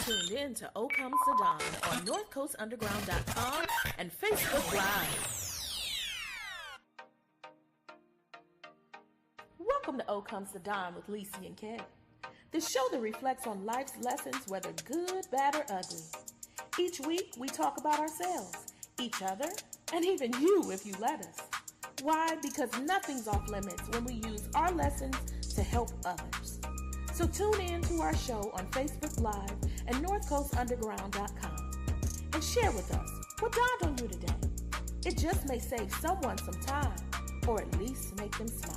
tuned in to O Come Saddam on NorthCoastUnderground.com and Facebook Live. Welcome to O Come Saddam with Lisi and Kev, the show that reflects on life's lessons, whether good, bad, or ugly. Each week, we talk about ourselves, each other, and even you if you let us. Why? Because nothing's off limits when we use our lessons to help others. So tune in to our show on Facebook Live and NorthCoastUnderground.com and share with us what dawned on you today. It just may save someone some time, or at least make them smile.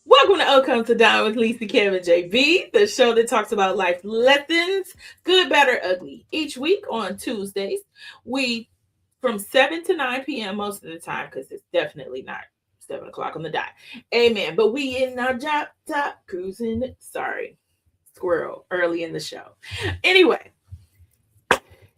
Welcome to O Come to Dine with Lisa, Kevin, JB, the show that talks about life lessons, good, bad, or ugly. Each week on Tuesdays, we from 7 to 9 p.m. most of the time, because it's definitely not 7 o'clock on the dot. Amen. But we in our job top cruising. Sorry, squirrel, early in the show. Anyway,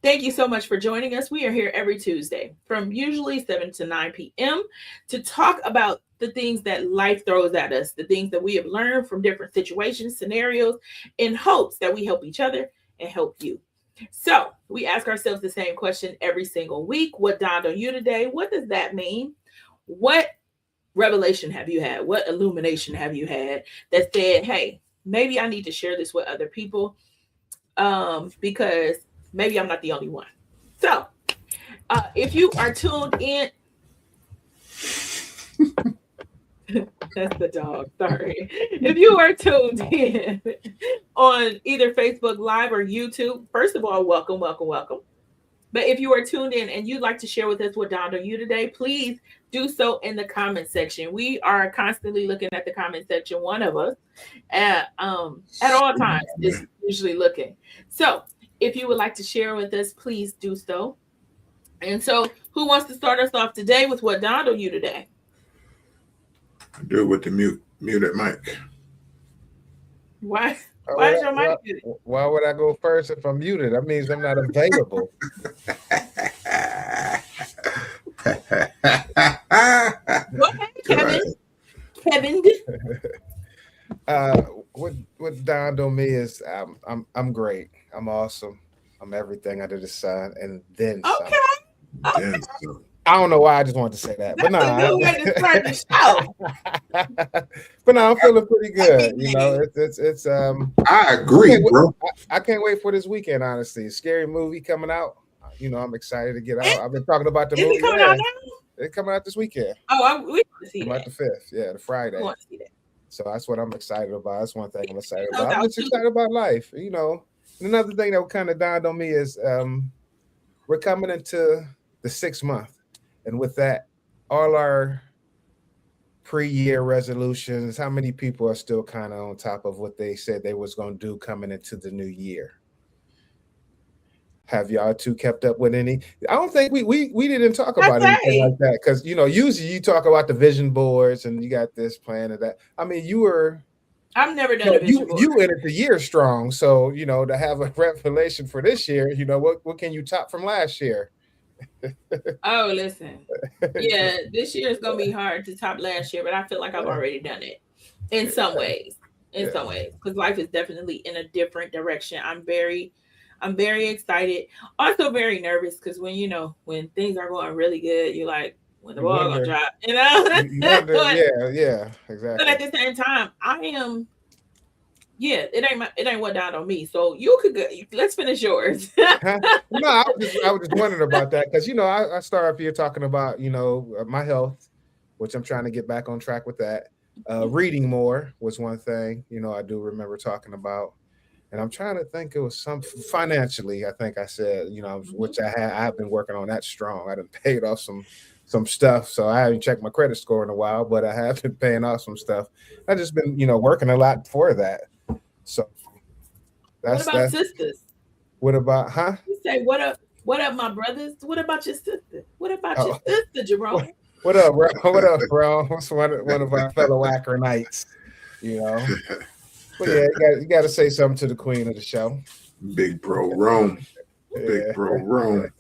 thank you so much for joining us. We are here every Tuesday from usually 7 to 9 p.m. to talk about the things that life throws at us, the things that we have learned from different situations, scenarios, in hopes that we help each other and help you. So we ask ourselves the same question every single week. What dawned on you today? What does that mean? What revelation have you had? What illumination have you had that said, hey, maybe I need to share this with other people because maybe I'm not the only one. So if you are tuned in, that's the dog, sorry. If you are tuned in on either Facebook Live or YouTube, first of all, welcome. But if you are tuned in and you'd like to share with us what dawned on you today, please do so in the comment section. We are constantly looking at the comment section. One of us at all times is usually looking. So if you would like to share with us, please do so. And so who wants to start us off today with what dawned on you today? Do it with the muted mic. Why is your mic muted? Why would I go first if I'm muted? That means I'm not available. Go ahead, Kevin. What dawned on me is I'm great. I'm awesome. I'm everything under the sun, and then some. Okay. I don't know why. I just wanted to say that, but That's a good way to start the show. But no, I'm feeling pretty good. You know, it's I agree, bro. I can't wait for this weekend. Honestly, Scary Movie coming out. You know, I'm excited to get out. I've been talking about the movie. Is it coming out now? It's coming out this weekend. Oh, we want to see that. The 5th, the Friday. We want to see that. So that's what I'm excited about. That's one thing I'm excited about. I'm just excited about life. You know, another thing that kind of dawned on me is we're coming into the 6th month. And with that, all our pre-year resolutions, how many people are still kind of on top of what they said they was going to do coming into the new year? Have y'all two kept up with any? I don't think we didn't talk about anything like that because, you know, usually you talk about the vision boards and you got this plan and that. I mean, I've never done a vision board. You entered the year strong. So, you know, to have a revelation for this year, you know, what can you top from last year? Oh, listen. Yeah, this year is going to be hard to top last year, but I feel like I've already done it in some ways. Some ways, because life is definitely in a different direction. I'm very excited. Also very nervous because when things are going really good, you're like, when the ball gonna drop, you know? Yeah, exactly. But at the same time, I am. Yeah, it ain't what dawned on me. So you could go. Let's finish yours. No, I was just wondering about that because I start off here talking about my health, which I'm trying to get back on track with that. Reading more was one thing I do remember talking about, and I'm trying to think it was some financially. I think I said which I have been working on that strong. I done paid off some stuff, so I haven't checked my credit score in a while, but I have been paying off some stuff. I've just been working a lot for that. So what about sisters? What about You say what up my brothers? What about your sister? What about your sister, Jerome? What up, bro? What up, bro? What's one of our fellow Akron-ites, But yeah, you got to say something to the queen of the show. Big bro Rome. Big bro Rome.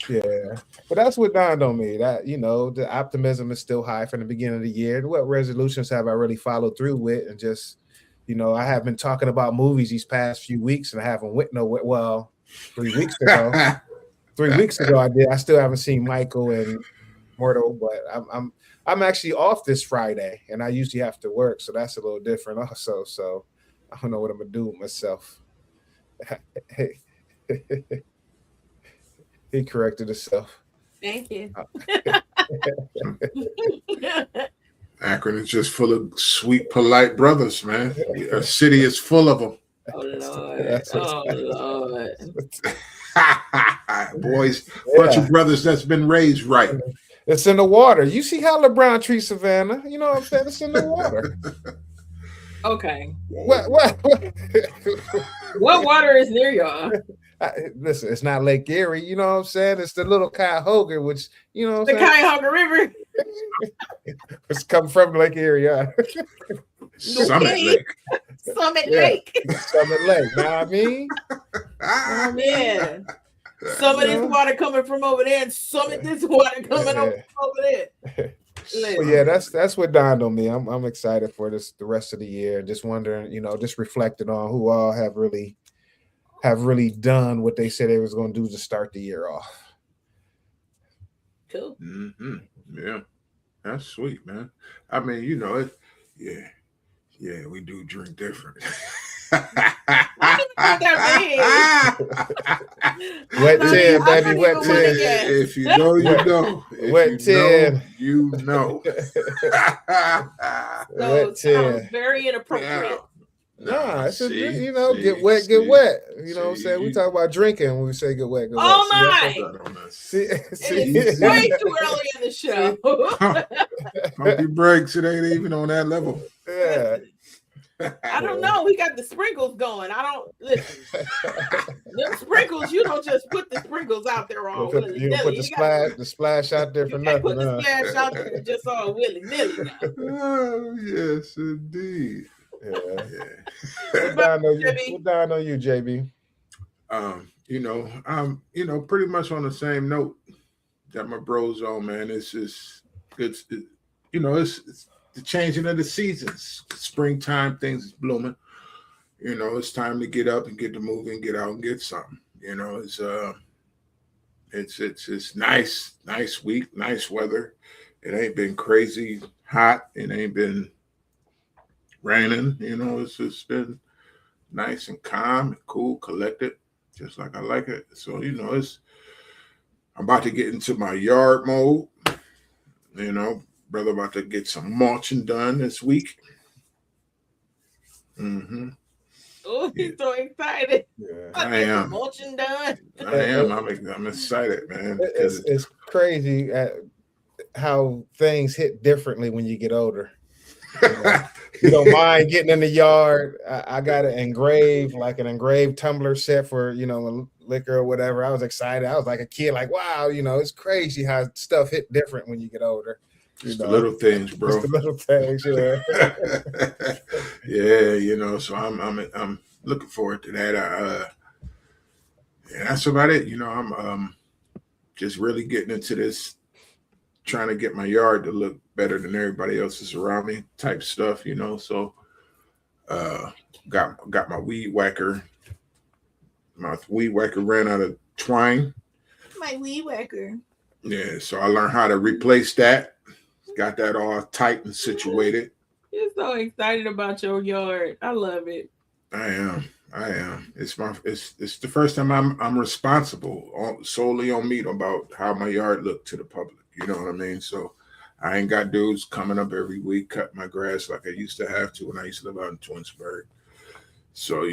Yeah, but that's what dawned on me. That the optimism is still high from the beginning of the year. What resolutions have I really followed through with? And just, I have been talking about movies these past few weeks, and I haven't went nowhere. Well, 3 weeks ago, 3 weeks ago I did. I still haven't seen Michael and Mortal, but I'm actually off this Friday, and I usually have to work, so that's a little different also. So I don't know what I'm gonna do with myself. Hey, he corrected himself. Thank you. Akron is just full of sweet, polite brothers, man. A city is full of them. Oh Lord. Oh Lord. Boys, bunch of brothers that's been raised right. It's in the water. You see how LeBron treats Savannah? You know what I'm saying? It's in the water. Okay. What? What water is near y'all? Listen, it's not Lake Erie. You know what I'm saying? It's the little Cuyahoga, which the Cuyahoga River. It's coming from Lake Erie. Yeah. Summit Lake. Summit Lake. Summit Lake. Know what I mean? Oh man. Some of this water coming from over there, and some of this water coming over there. Well, yeah, that's what dawned on me. I'm excited for the rest of the year. Just wondering, just reflecting on who all have really done what they said they was going to do to start the year off. Cool. Mm-hmm. Yeah, that's sweet, man. I mean, yeah, we do drink different. Wet 10, baby, wet 10. If you know, you know. Wet 10. You know. Wet 10. Very inappropriate. Nah, it's get wet, get wet. You know what I'm saying? We talk about drinking when we say get wet, get wet. Oh my! It's way too early in the show. Pump your brakes. It ain't even on that level. Yeah. I don't know. We got the sprinkles going. I don't listen. Them sprinkles, you don't just put the sprinkles out there all willy nilly. You put the splash out there for nothing. Put the splash out there just all willy nilly. Oh yes, indeed. Yeah. What down on you, JB? I'm pretty much on the same note that my bros on, man. It's the changing of the seasons. Springtime, things is blooming. It's time to get up and get to move and get out and get something. It's nice week, nice weather. It ain't been crazy hot. It ain't been raining. It's just been nice and calm and cool, collected, just like I like it. So, I'm about to get into my yard mode. Brother about to get some mulching done this week. Mm-hmm. Oh, he's so excited. Yeah, I am. Mulching done. I am. I'm excited, man. It's crazy at how things hit differently when you get older. You don't mind getting in the yard. I got an engraved tumbler set for liquor or whatever. I was excited. I was like a kid, like, wow, it's crazy how stuff hit different when you get older. Just the little things, bro. Just the little things, yeah. Yeah, so I'm looking forward to that. Yeah, that's about it. I'm just really getting into this, trying to get my yard to look better than everybody else's around me type stuff, So got my weed whacker. My weed whacker ran out of twine. My weed whacker. Yeah, so I learned how to replace that. Got that all tight and situated. You're so excited about your yard. I love it. I am. It's the first time I'm responsible solely on me about how my yard looked to the public. You know what I mean? So I ain't got dudes coming up every week, cut my grass like I used to have to when I used to live out in Twinsburg. So,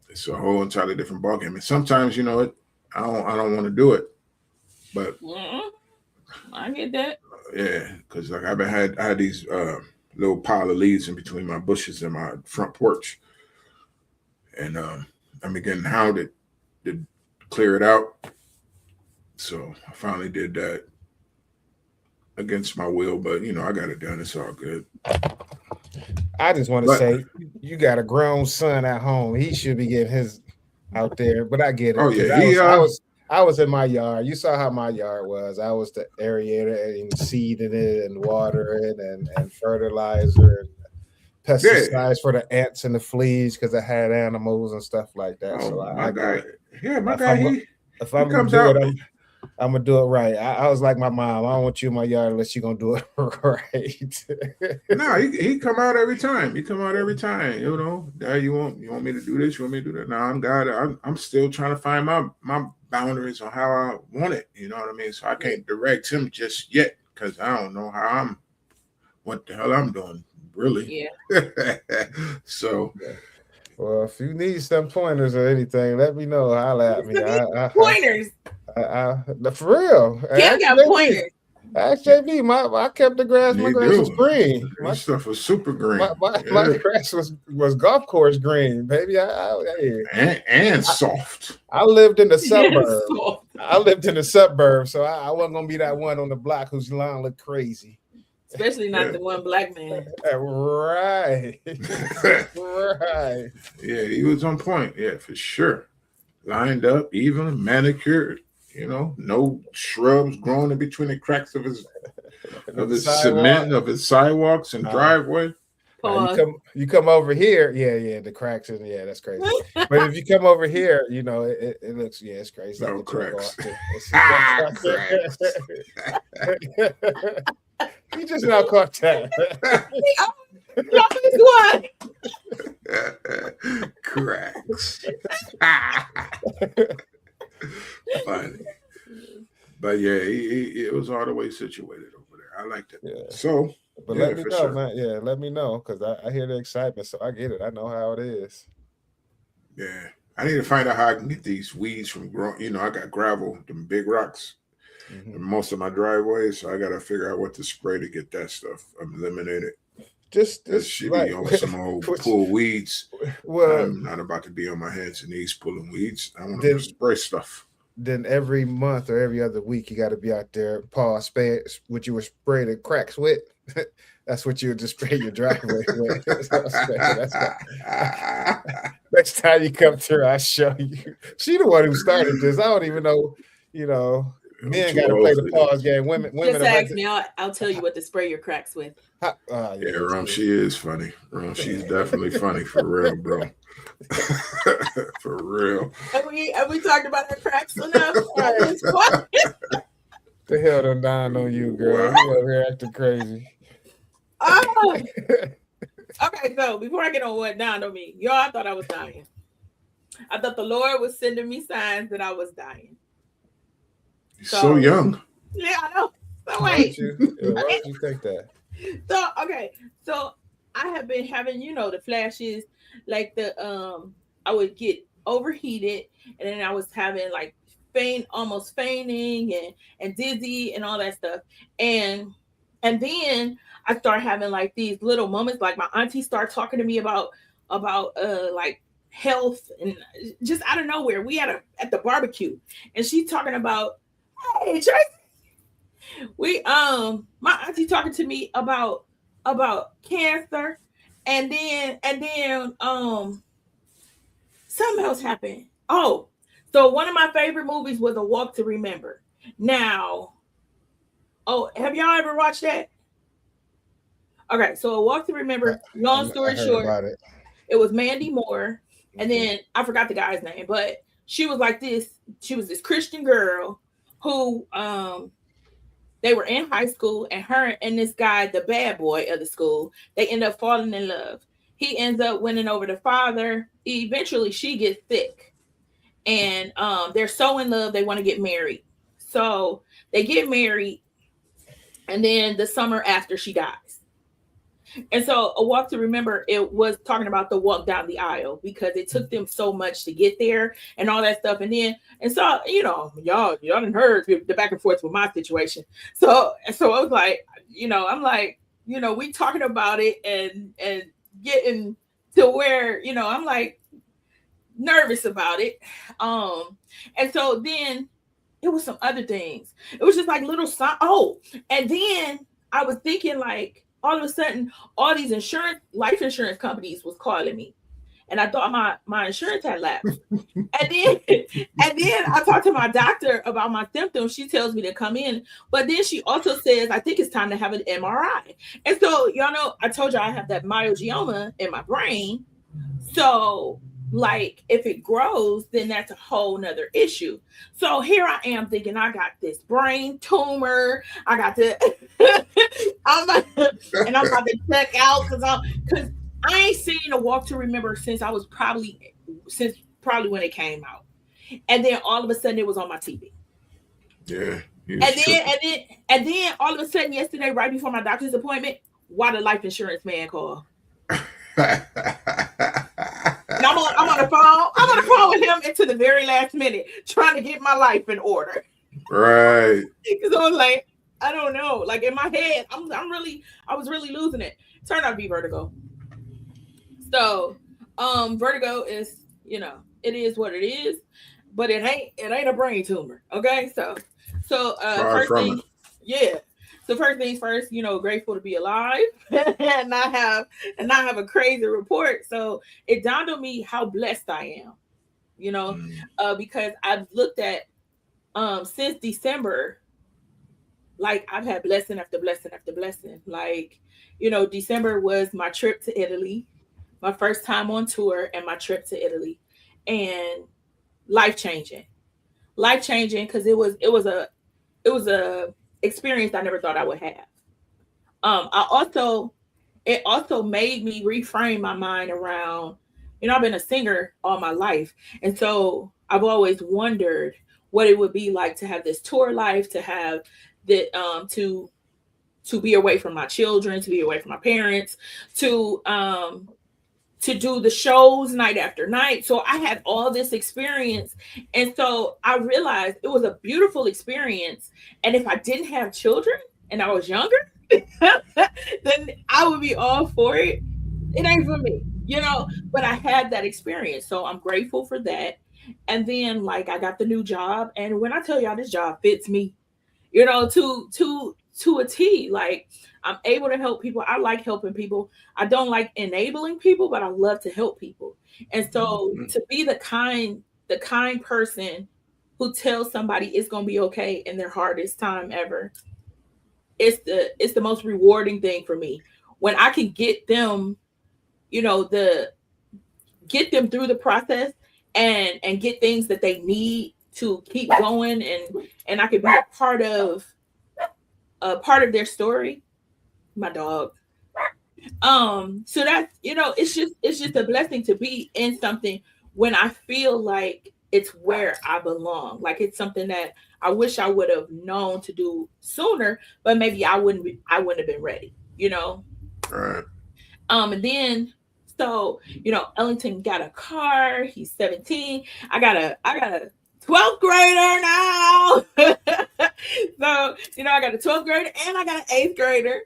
it's a whole entirely different ballgame. And sometimes, I don't want to do it. But I get that. Yeah, because like I had these little pile of leaves in between my bushes and my front porch. And I'm getting hounded to clear it out. So I finally did that against my will, but I got it done. It's all good. I just want to say, you got a grown son at home. He should be getting his out there, but I get it. Oh yeah, I was in my yard. You saw how my yard was. I was the aerator and seeding it and watering and fertilizer and Yeah. pesticides for the ants and the fleas because I had animals and stuff like that. Oh, So my I get guy. it. Yeah, my If guy. I'm He if he I'm gonna comes do it, out. I'm gonna do it right. I was like my mom. I don't want you in my yard unless you're gonna do it right. No, he come out every time. He come out every time. You know, Dad, you want me to do this? You want me to do that? No, I'm still trying to find my boundaries on how I want it. You know what I mean? So I can't direct him just yet because I don't know how what the hell I'm doing really. Yeah. So Well, if you need some pointers or anything, let me know. Holla at me. Pointers. For real. Kim got pointers. Ask JB. I kept the grass. My you grass was do. green. This stuff was super green. My grass was golf course green, baby. And soft. I lived in the Yes, suburbs. so- I lived in the suburbs, so I wasn't gonna be that one on the block whose lawn looked crazy. especially not the one black man. Right. Right. Yeah, he was on point. Yeah, for sure. Lined up, even manicured. You know, no shrubs growing in between the cracks of his cement, of his sidewalks and driveway. Now, you come over here, yeah, the cracks and that's crazy. But if you come over here, it looks it's crazy. No Like cracks. cracks. You just now caught that. One. Cracks. Funny. But yeah, it was all the way situated over there. I liked it. Yeah. So, But let me know, man. Yeah, let me know because I hear the excitement, so I get it. I know how it is. Yeah, I need to find out how I can get these weeds from growing. You know, I got gravel, them big rocks, in most of my driveways, so I got to figure out what to spray to get that stuff eliminated. Just She like, be on some old pull weeds. Well, I'm not about to be on my hands and knees pulling weeds. I want to spray stuff. Then every month or every other week, you got to be out there, spray what you would spray the cracks with. That's what you would just spray your driveway with. Next time you come through, I'll show you. She the one who started this. I don't even know, men got to play the pause game. Women just ask me. I'll tell you what to spray your cracks with. Yeah, Ron, she is funny. Ron, she's definitely funny for real, bro. For real. Have we talked about her cracks enough? The hell done down on you, girl. Wow. You over here acting crazy. Oh. Okay, so before I get on what down on me, y'all, I thought I was dying. I thought the Lord was sending me signs that I was dying. You're so young. Yeah, I know. So Why wait. would you think that? So okay, so I have been having, the flashes, like I would get overheated, and then I was having like almost fainting and dizzy and all that stuff, and then I start having like these little moments, like my auntie started talking to me about like health, and just out of nowhere, we at the barbecue, and she's talking about, hey Tracy, my auntie talking to me about cancer, and then something else happened. Oh, so one of my favorite movies was A Walk to Remember. Now, have y'all ever watched that? Okay, so A Walk to Remember, long story short, it was Mandy Moore, and then I forgot the guy's name, but she was this Christian girl who they were in high school, and her and this guy, the bad boy of the school, they end up falling in love. He ends up winning over the father. Eventually, she gets sick, and they're so in love they want to get married. So they get married, and then the summer after, she dies. And so A Walk to Remember, it was talking about the walk down the aisle because it took them so much to get there and all that stuff. And so, y'all didn't heard the back and forth with my situation. So I was like, I'm like, we talking about it and getting to where, I'm like nervous about it. And so then it was some other things. It was just like little and then I was thinking, like, all of a sudden, all these life insurance companies was calling me. and I thought my insurance had lapsed. And then I talked to my doctor about my symptoms. She tells me to come in, but then she also says I think it's time to have an MRI. And so y'all know I told you I have that myeloma in my brain. So like if it grows, then that's a whole nother issue. So here I am thinking I got this brain tumor. I got to I'm about, and I'm about to check out because I ain't seen a Walk to Remember since probably when it came out. And then all of a sudden it was on my TV. Yeah. And then all of a sudden yesterday, right before my doctor's appointment, why the life insurance man called? And I'm on the phone. I'm on the phone with him into the very last minute, trying to get my life in order. Right. Because I was like, I don't know. Like in my head, I was really losing it. Turned out to be vertigo. So, vertigo is, it is what it is, but it ain't a brain tumor. Okay, so Far from it. yeah. So first things first, grateful to be alive and not have a crazy report. So it dawned on me how blessed I am, because I've looked at since December, like I've had blessing after blessing after blessing. Like, December was my trip to Italy, my first time on tour, and my trip to Italy, and life changing because it was a experience I never thought I would have. It also made me reframe my mind around, I've been a singer all my life, and so I've always wondered what it would be like to have this tour life, to have the to be away from my children, to be away from my parents, to do the shows night after night. So I had all this experience. And so I realized it was a beautiful experience. And if I didn't have children and I was younger, then I would be all for it. It ain't for me, but I had that experience. So I'm grateful for that. And then like I got the new job. And when I tell y'all this job fits me, to a T. Like I'm able to help people. I like helping people. I don't like enabling people, but I love to help people. And so to be the kind person who tells somebody it's gonna be okay in their hardest time ever, it's the most rewarding thing for me. When I can get them, get them through the process and get things that they need to keep going, and I could be a part of their story. My dog. So that's, it's just a blessing to be in something when I feel like it's where I belong. Like it's something that I wish I would have known to do sooner, but maybe I wouldn't have been ready, Right. And then so, Ellington got a car, he's 17. I got a 12th grader now. So, I got a 12th grader and I got an 8th grader.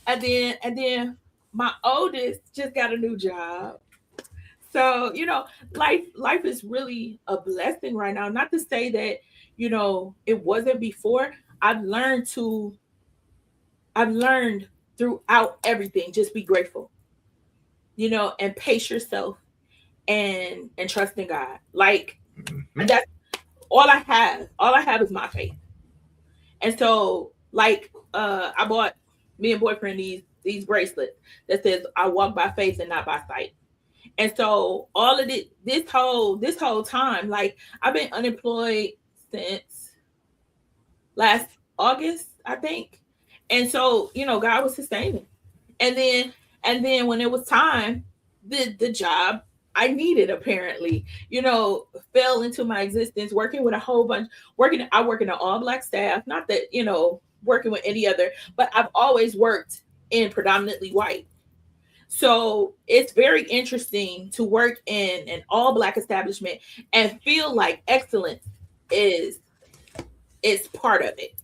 And then my oldest just got a new job. So, life is really a blessing right now. Not to say that, it wasn't before. I've learned throughout everything, just be grateful, and pace yourself and trust in God. Like that's all I have. All I have is my faith. And so, like, I bought me and boyfriend these bracelets that says I walk by faith and not by sight. And so all of this whole time, like I've been unemployed since last August, I think. And so, God was sustaining. And then when it was time, the job I needed apparently, fell into my existence, working with a whole bunch, I work in an all-black staff, not that, working with any other, but I've always worked in predominantly white. So it's very interesting to work in an all-black establishment and feel like excellence is part of it.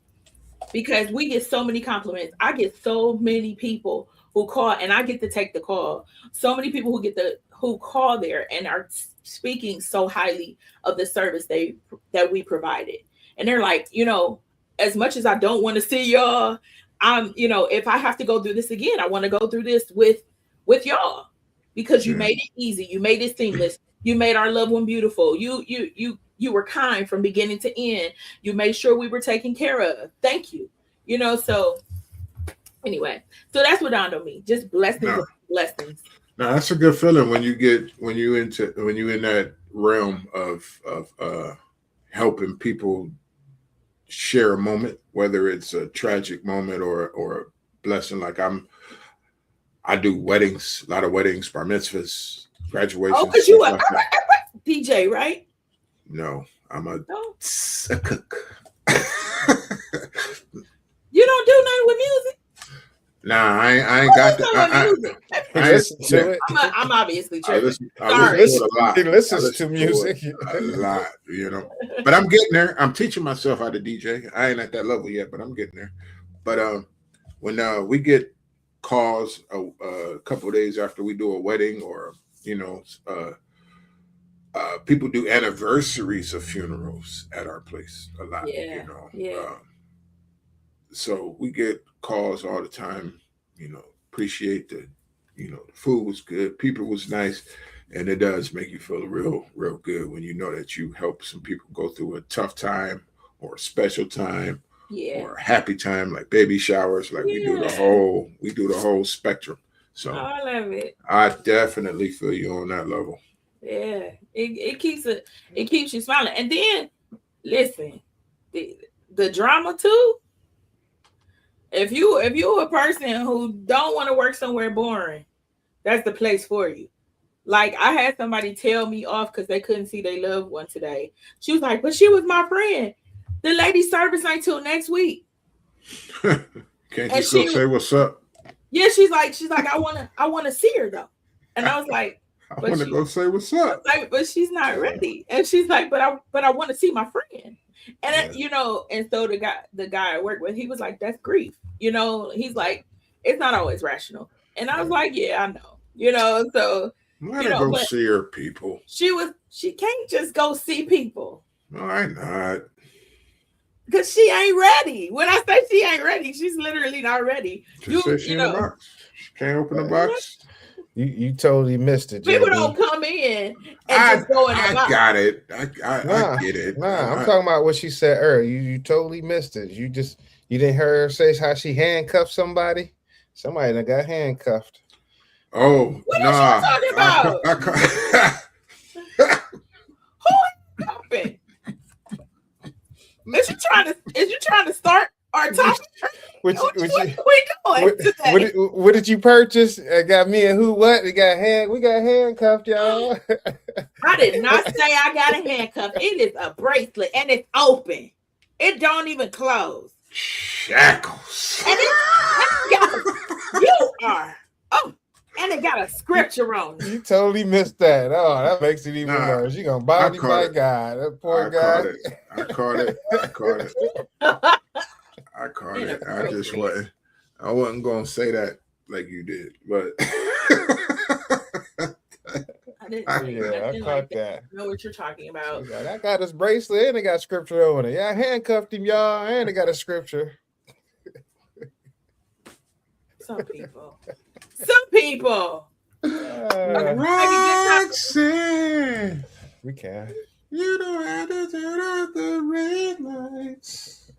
Because we get so many compliments. I get so many people who call and I get to take the call. So many people who call there and are speaking so highly of the service that we provided. And they're like, as much as I don't want to see y'all, if I have to go through this again, I want to go through this with y'all. because you Yeah. made it easy. You made it seamless. You made our loved one beautiful. You were kind from beginning to end. You made sure we were taken care of. Thank you. So anyway, so that's what dawned on me. Just blessings No, of blessings. no, that's a good feeling when you in that realm of helping people share a moment, whether it's a tragic moment or a blessing. Like I do weddings, a lot of weddings, bar mitzvahs, Oh, graduations, because you stuff were like that. DJ, right? No, I'm No, a cook. you don't do nothing with music. Nah, I ain't What got is that. up with music? He I listens yeah, to it. I'm obviously I tripping. listen to Sorry. it a lot. He I listens listen to music. it a lot, But I'm getting there. I'm teaching myself how to DJ. I ain't at that level yet, but I'm getting there. But when we get calls a couple of days after we do a wedding, or you know, people do anniversaries of funerals at our place a lot. Yeah, yeah, So we get calls all the time. Appreciate the food was good, people was nice, and it does make you feel real good when you know that you help some people go through a tough time or a special time yeah, or a happy time, like baby showers. Like yeah. we do the whole spectrum. So All of it. I definitely feel you on that level. Yeah, it keeps you smiling. And then listen, the drama too. If you a person who don't want to work somewhere boring, that's the place for you. Like I had somebody tell me off because they couldn't see their loved one today. She was like, "But she was my friend. The lady's service ain't till next week." Can't And just go say what's up. yeah, she's like, I wanna see her though. And I was like, I but want to she go say what's up. like, but she's not ready. And she's like, but I want to see my friend. And and so the guy I work with, he was like, that's grief. He's like, it's not always rational. And I was like, yeah, I know. So Let her go but see her people. she can't just go see people Why not? because she ain't ready. When I say she ain't ready, she's literally not ready. Just say she in the box. She can't open the box. You totally missed it, People JB. don't come in and just go in the I box. got it. I get it. I'm talking about what she said earlier. You totally missed it. You didn't hear her say how she handcuffed somebody. Somebody that got handcuffed. Oh, What nah. is she talking about? Who is helping? Is you trying to start our topic? What we doing today? What did you purchase? Got me and who? What? We got handcuffed, y'all. I did not say I got a handcuff. It is a bracelet and it's open. It don't even close. Shackles. And you are. Oh, and it got a scripture on it. You totally missed that. Oh, that makes it even worse. You gonna body my God. That poor guy. I caught it. I just wasn't. I wasn't gonna say that like you did, but I caught that. I know what you're talking about. Like, I got this bracelet and it got scripture on it. Yeah, I handcuffed him, y'all, and it got a scripture. Some people. Roxanne, we can. You don't have to turn off the red lights.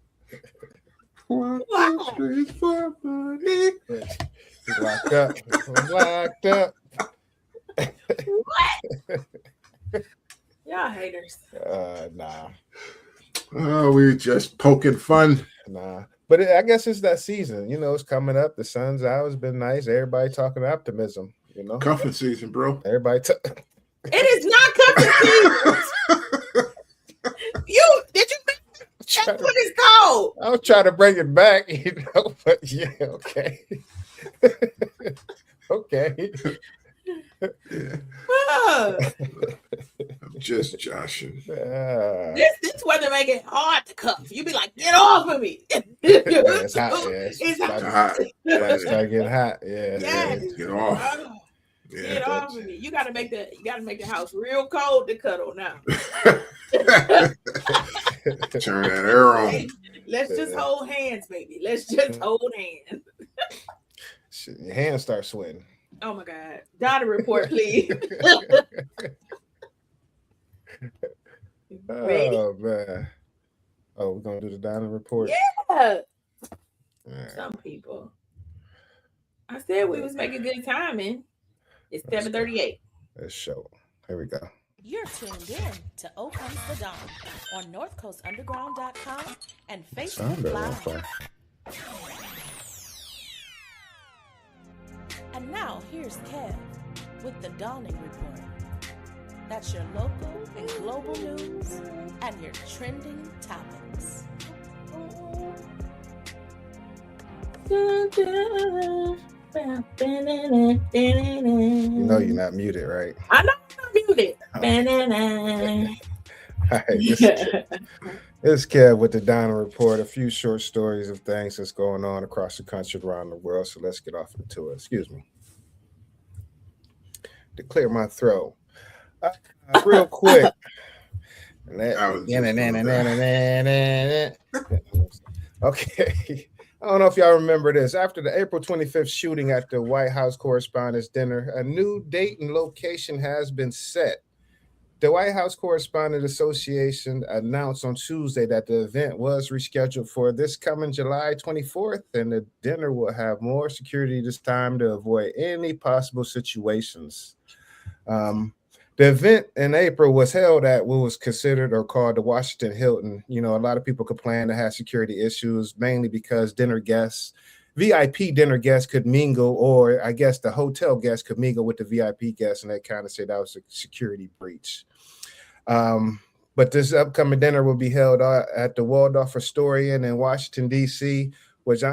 Walk the streets for money. He's locked up. I'm locked up. What? Y'all haters. Nah. Oh, we just poking fun. Nah. But I guess it's that season. It's coming up. The sun's out. It's been nice. Everybody talking optimism. Cuffing season, bro. Everybody. It is not cuffing season. Did you? That's what it's called. I was trying to bring it back, but yeah, okay. Okay. I'm just joshing. This weather make it hard to cuff. You be like, get off of me. It's hot. It's hot. It's start getting hot. Yeah. Get off. Get off of me. You gotta make the house real cold to cuddle now. Turn that air on. Let's just hold hands, baby. Let's just hold hands. Your hands start sweating. Oh my God. Donna report, please. Ready? Oh man. Oh, we're gonna do the Donna report. Yeah. Yeah, Some people. I said we was making good timing. It's let's go. 7:38. Let's show. Here we go. You're tuned in to O Comes the Dawn on NorthCoastUnderground.com and Sound Facebook better on Live. fire. And now here's Kev with the Dawning Report. That's your local and global news and your trending topics. You know you're not muted, right? I know I'm muted. All right, this is Kev with the Donna Report. A few short stories of things that's going on across the country, around the world. So let's get off into it. Excuse me. To clear my throat. Real quick. Okay. I don't know if y'all remember this. After the April 25th shooting at the White House Correspondents' Dinner, a new date and location has been set. The White House Correspondents Association announced on Tuesday that the event was rescheduled for this coming July 24th, and the dinner will have more security this time to avoid any possible situations. The event in April was held at what was considered or called the Washington Hilton. You know, a lot of people complained to have security issues, mainly because dinner guests, VIP dinner guests could mingle, or I guess the hotel guests could mingle with the VIP guests, and they kind of say that was a security breach. But this upcoming dinner will be held at the Waldorf Astoria in Washington, D.C., which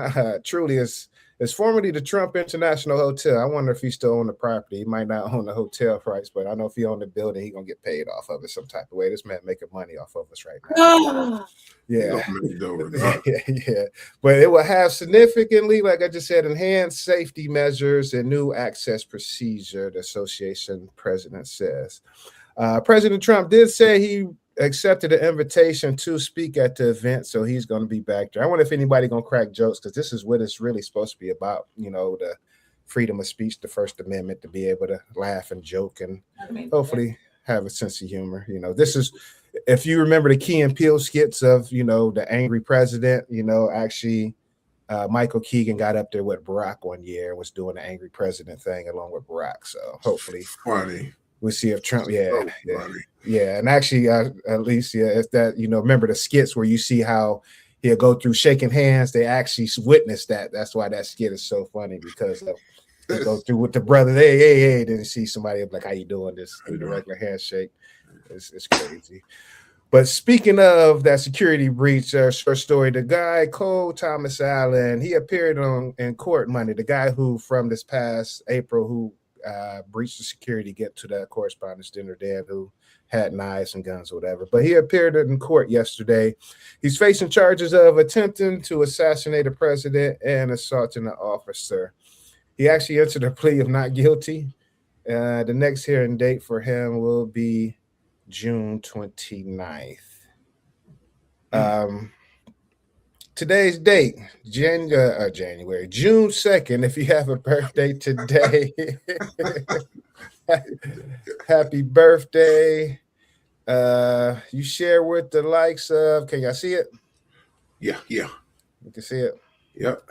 truly is formerly the Trump International Hotel. I wonder if he still own the property. He might not own the hotel price, but I know if he own the building, he's going to get paid off of it some type of way. This man making money off of us right now. Yeah. Yeah. But it will have significantly, like I just said, enhanced safety measures and new access procedure, the association president says. President Trump did say he accepted an invitation to speak at the event, so he's going to be back there. I wonder if anybody going to crack jokes, because this is what it's really supposed to be about, you know, the freedom of speech, the First Amendment, to be able to laugh and joke and hopefully have a sense of humor. You know, this is, if you remember the Key and Peele skits of, you know, the angry president, you know, actually Michael Keegan got up there with Barack one year and was doing the angry president thing along with Barack. So hopefully we'll see if Trump, yeah. And actually, at least, if that, you know, remember the skits where you see how he'll go through shaking hands. They actually witnessed that. That's why that skit is so funny, because they go through with the brother. Hey, then see somebody like, how you doing? This do the regular handshake. It's crazy. But speaking of that security breach, short story, the guy, Cole Thomas Allen, he appeared in court Monday. The guy who from this past April who breached the security to get to that correspondence dinner there, who had knives and guns or whatever. But he appeared in court yesterday. He's facing charges of attempting to assassinate a president and assaulting an officer. He actually entered a plea of not guilty. The next hearing date for him will be June 29th. Today's date, January, June 2nd. If you have a birthday today, happy birthday. You share with the likes of, can y'all see it? Yeah. You can see it? Yep.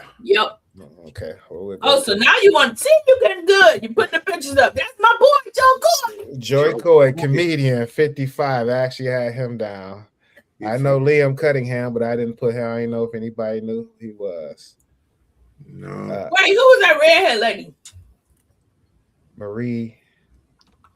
Okay. Well, so now you want to see you getting good. You putting the pictures up. That's my boy, Joe Coy. Joy Coy, comedian, 55. I actually had him down. I know Liam Cunningham, but I didn't put him. I didn't know if anybody knew who he was. No. Wait, who was that redhead lady? Marie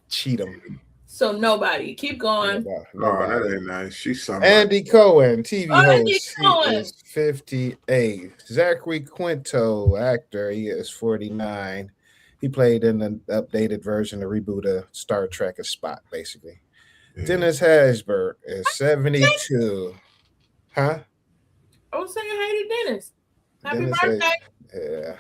Cheatham. So nobody. Keep going. Nobody. Oh, that ain't nice. She's somebody. Andy Cohen, TV host. He is 58. Zachary Quinto, actor. He is 49. He played in the updated version, the reboot of Star Trek, as Spock, basically. Yeah. Dennis Haysbert is 72. Huh? I was saying hey to Dennis. Happy birthday. Yeah.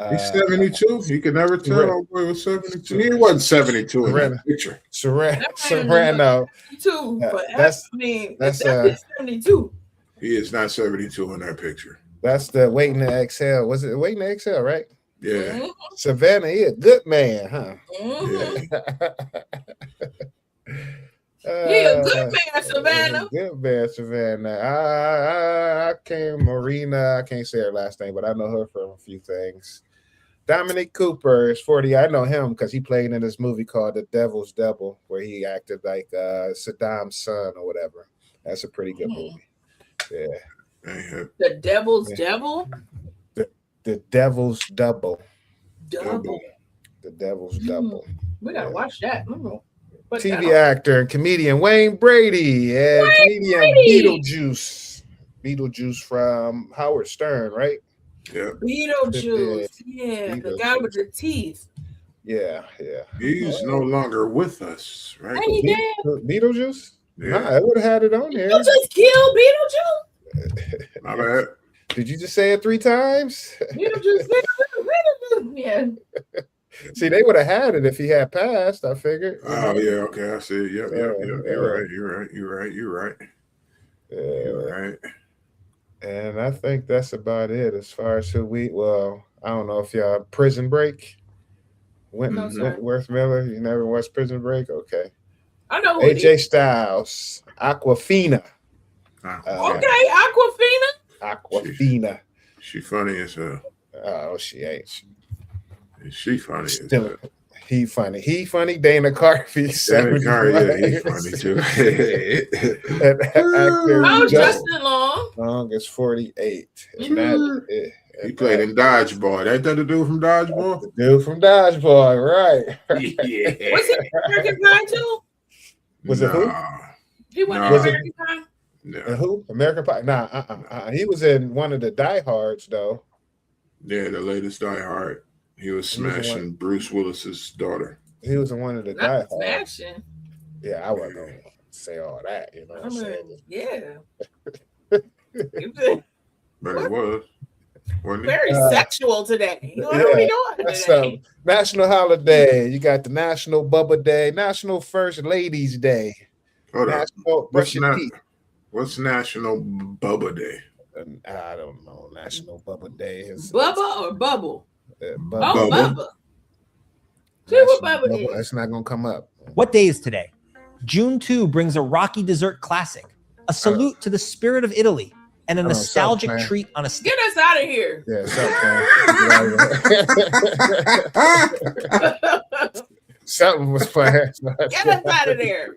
He's 72. You can never tell he was 72. He wasn't 72 in that picture. Serrano. That's 72. He is not 72 in that picture. That's the Waiting to Exhale. Was it Waiting to Exhale, right? Yeah. Mhm. Savannah, he a good man, huh? Mhm. He a good man, Savannah. Good man, Savannah. I can't Marina. I can't say her last name, but I know her from a few things. Dominic Cooper is 40. I know him because he played in this movie called The Devil's Devil, where he acted like Saddam's son or whatever. That's a pretty good movie. Yeah. The Devil's Yeah. Devil. The Devil's Double. Double. The Devil's Double. We gotta watch that. TV actor and comedian Wayne Brady and comedian Brady. Beetlejuice from Howard Stern, right? Yeah. Beetlejuice. Yeah, the guy with the teeth. Yeah. He's no longer with us, right? Hey, he did. Beetlejuice? Yeah. Nah, I would have had it on here. You just killed Beetlejuice? My bad. Did you just say it 3 times? Beetlejuice. Yeah. See, they would have had it if he had passed, I figured. Oh, yeah, okay, I see. Yep. You're right. And I think that's about it as far as who I don't know if y'all Prison Break. Wentworth Miller, you never watched Prison Break? Okay. I know who AJ Styles, Aquafina. Okay, Aquafina. She funny as hell. Oh, she ain't. She funny as hell. He funny. He funny. Dana Carvey. Yeah, he's funny too. Actor Justin Long is 48. He played in Dodgeball. Ain't that the dude from Dodgeball? The dude from Dodgeball, right? Yeah. Was he American Pie too? Was it who? He went in American Pie? No. Who? American Pie? Nah, He was in one of the Die Hards, though. Yeah, the latest Die Hard. He was smashing Bruce Willis's daughter. He was in one of the Die Hards. Smashing. Yeah, I wasn't going to say all that, you know what I'm saying? Yeah. But it was. Wasn't very sexual today. What are we doing today? National holiday. You got the National Bubba Day, National First Ladies Day. Hold National What's National Bubba Day? I don't know. National Bubba Day is Bubba or Bubble? Bubba. Oh, Bubba. See what Bubba is. It's not gonna come up. What day is today? June 2 brings a rocky dessert classic, a salute to the spirit of Italy, and a nostalgic treat on a stick. Get us out of here. Yeah, something was playing. Get us out of there.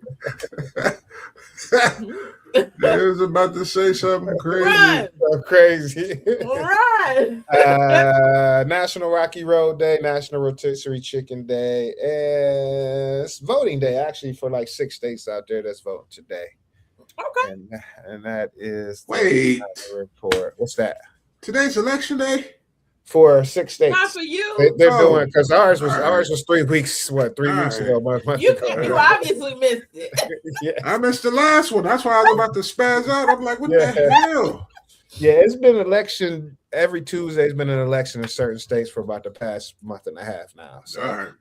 I was about to say something crazy. Run. Crazy. Run. National Rocky Road Day, National Rotisserie Chicken Day, and it's voting day actually for like 6 states out there that's voting today. Okay. And that is the report. What's that? Today's election day? For 6 states. Not for you. They're doing because ours was 3 weeks. What 3 weeks ago? You obviously missed it. Yeah. I missed the last one. That's why I was about to spaz out. I'm like, what the hell? Yeah, it's been election every Tuesday. It's been an election in certain states for about the past month and a half now. So. All right.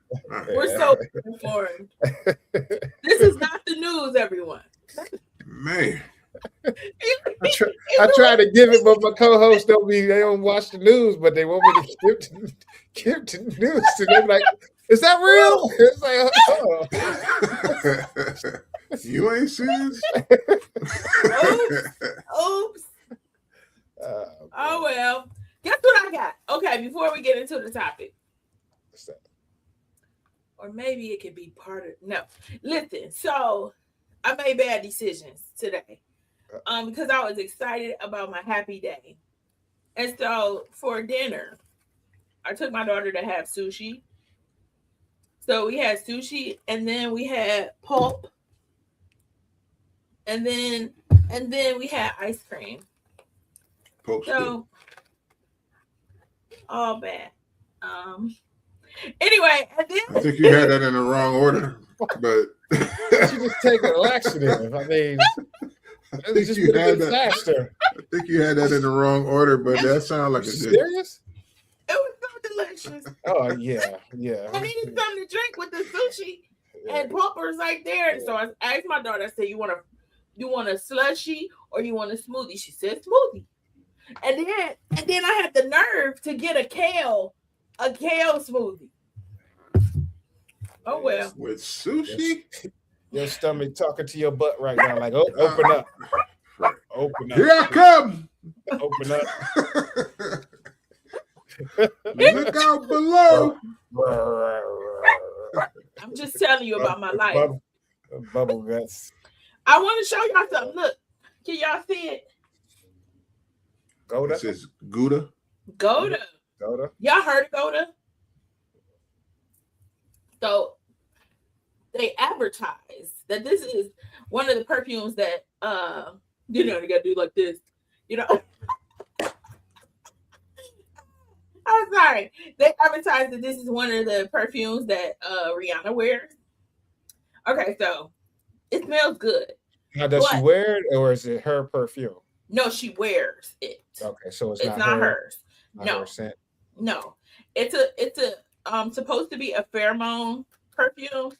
We're so informed. This is not the news, everyone. Man. I try to give it, but my co-hosts they don't watch the news, but they want me to give the news to them. Like, is that real? It's like, You ain't serious? Oops. Oh well. Guess what I got? Okay, before we get into the topic. What's that? Or maybe it could be part of listen, so I made bad decisions today. Because I was excited about my happy day. And so for dinner, I took my daughter to have sushi. So we had sushi and then we had pulp. And then we had ice cream. So all bad. Anyway, and then I think you had that in the wrong order, but you just take an laxative. I mean, I think you had that. I think you had that in the wrong order, but that sounds like a good. Serious? It was so delicious. Oh yeah. I needed something to drink with the sushi, and Pulper's right there. And so I asked my daughter. I said, "You want a slushy or you want a smoothie?" She said smoothie. And then I had the nerve to get a kale a kale smoothie. Oh well. With sushi? Your stomach talking to your butt right now, like, oh, open up. Open up. Here I come. Open up. Look out below. I'm just telling you about my life. Bubble guts. I want to show y'all something. Look, can y'all see it? Gouda. This is Gouda. Gouda. Gouda. Y'all heard of Gouda? So they advertise that this is one of the perfumes that you know, you gotta do like this, you know. I'm sorry. They advertise that this is one of the perfumes that Rihanna wears. Okay, so it smells good. Now, does she wear it, or is it her perfume? No, she wears it. Okay, so it's not her, hers. Not no, her scent. No, it's a supposed to be a pheromone perfume.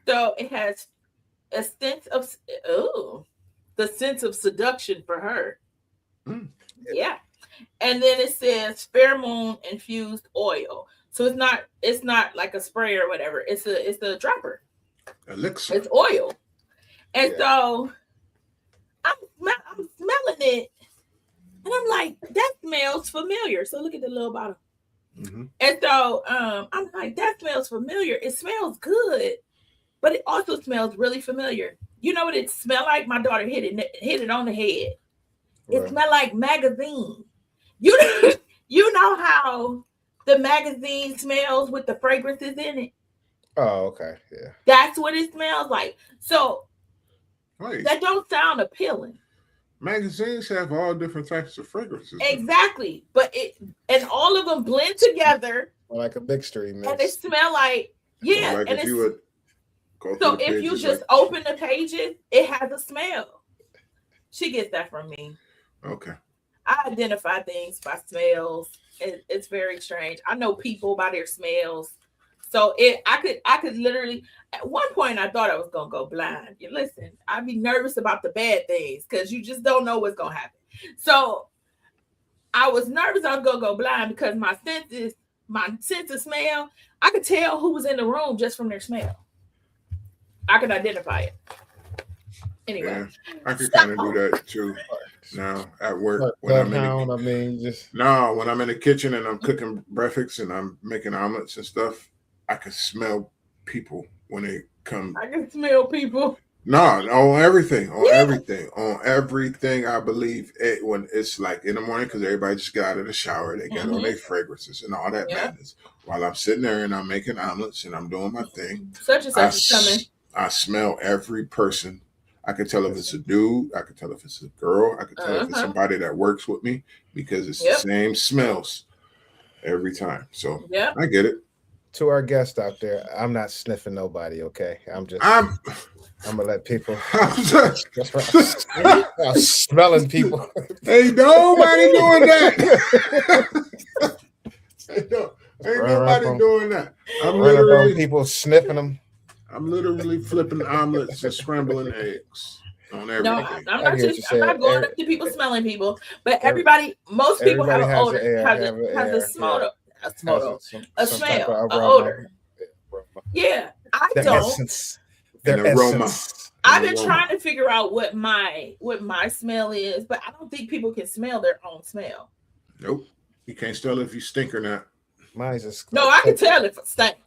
So it has a sense of the sense of seduction for her. Yeah. And then it says pheromone infused oil. So it's not like a spray or whatever. It's a dropper. Elixir. It's oil. And so I'm smelling it. And I'm like, that smells familiar. So look at the little bottle. Mm-hmm. And so I'm like, that smells familiar. It smells good, but it also smells really familiar. You know what it smelled like? My daughter hit it on the head. It smelled like magazine. You know how the magazine smells with the fragrances in it? Oh, okay. Yeah. That's what it smells like. So that don't sound appealing. Magazines have all different types of fragrances. Exactly. But all of them blend together. Like a mixture. And they smell like, yeah. Like and if you would go so if you just open the pages, it has a smell. She gets that from me. Okay. I identify things by smells. It's very strange. I know people by their smells. So I could literally, at one point I thought I was gonna go blind. Listen, I'd be nervous about the bad things because you just don't know what's gonna happen. So I was nervous I was gonna go blind because my sense of smell, I could tell who was in the room just from their smell. I could identify it. Anyway, I could kind of do that too. Now at work, when I'm in the kitchen and I'm cooking breakfast and I'm making omelets and stuff, I can smell people when they come. I can smell people. No, on everything. I believe it when it's like in the morning because everybody just got out of the shower, they got on their fragrances and all that madness. While I'm sitting there and I'm making omelets and I'm doing my thing, such and such is coming. I smell every person. I can tell if it's a dude. I can tell if it's a girl. I can tell if it's somebody that works with me because it's the same smells every time. So I get it. To our guest out there, I'm not sniffing nobody. Okay, I'm gonna let people. I'm smelling people. Ain't nobody doing that. Ain't nobody doing that. I'm literally people sniffing them. I'm literally flipping omelets and scrambling eggs on everything. No, I'm not going up to people smelling people, but most people have an odor, has a smell, an odor. Yeah, I don't. An aroma. I've been trying to figure out what my smell is, but I don't think people can smell their own smell. Nope, you can't tell if you stink or not. Mine's just I can tell if it stink.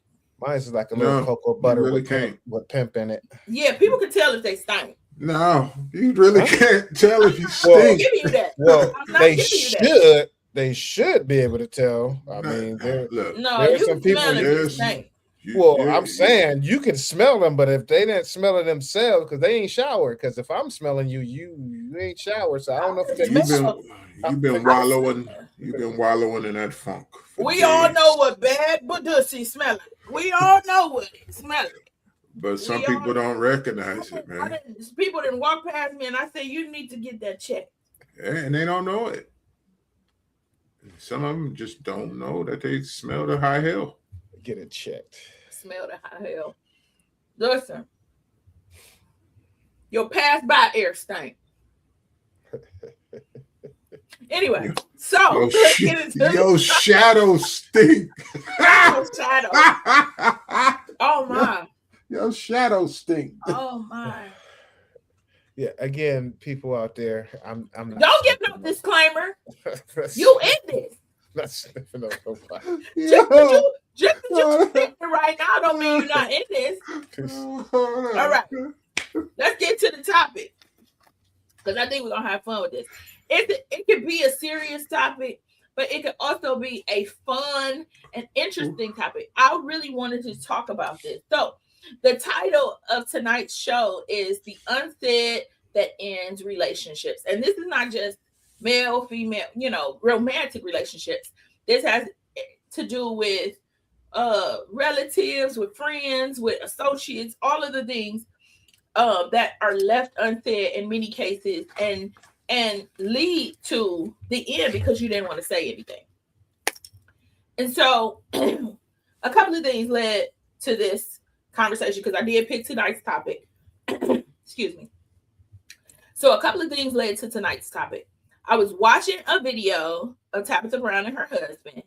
Mine's like a little cocoa butter with pimp in it. Yeah, people can tell if they stink. No, you really can't tell if you stink. Give you that. Well, they should. They should be able to tell. I mean, there's some people. I'm saying you can smell them, but if they didn't smell it themselves, because they ain't showered. Because if I'm smelling you, you ain't showered. So I don't know if you've been wallowing. You've been wallowing in that funk. We all know what bad Badussy smelling. We all know what it smelling. But some people don't recognize it, man. People didn't walk past me and I say, you need to get that checked. Yeah, and they don't know it. Some of them just don't know that they smell the high hell. Get it checked. Smell the high hell. Listen. Your pass by air stink. Anyway, so Yo, let's get into yo shadow stink. Yo, shadow. Oh my. Yo, shadow stink. Oh my. Yeah, again, people out there, I'm not Don't give no disclaimer. You in this. Not sniffing up nobody. Just because you sniffing right now don't mean you're not in this. All right. Let's get to the topic. Because I think we're gonna have fun with this. It could be a serious topic, but it could also be a fun and interesting topic. I really wanted to talk about this. So the title of tonight's show is The Unsaid That Ends Relationships. And this is not just male, female, romantic relationships. This has to do with relatives, with friends, with associates, all of the things that are left unsaid in many cases and lead to the end because you didn't want to say anything. And so a couple of things led to this conversation because I did pick tonight's topic. Excuse me. So a couple of things led to tonight's topic. I was watching a video of Tabitha Brown and her husband.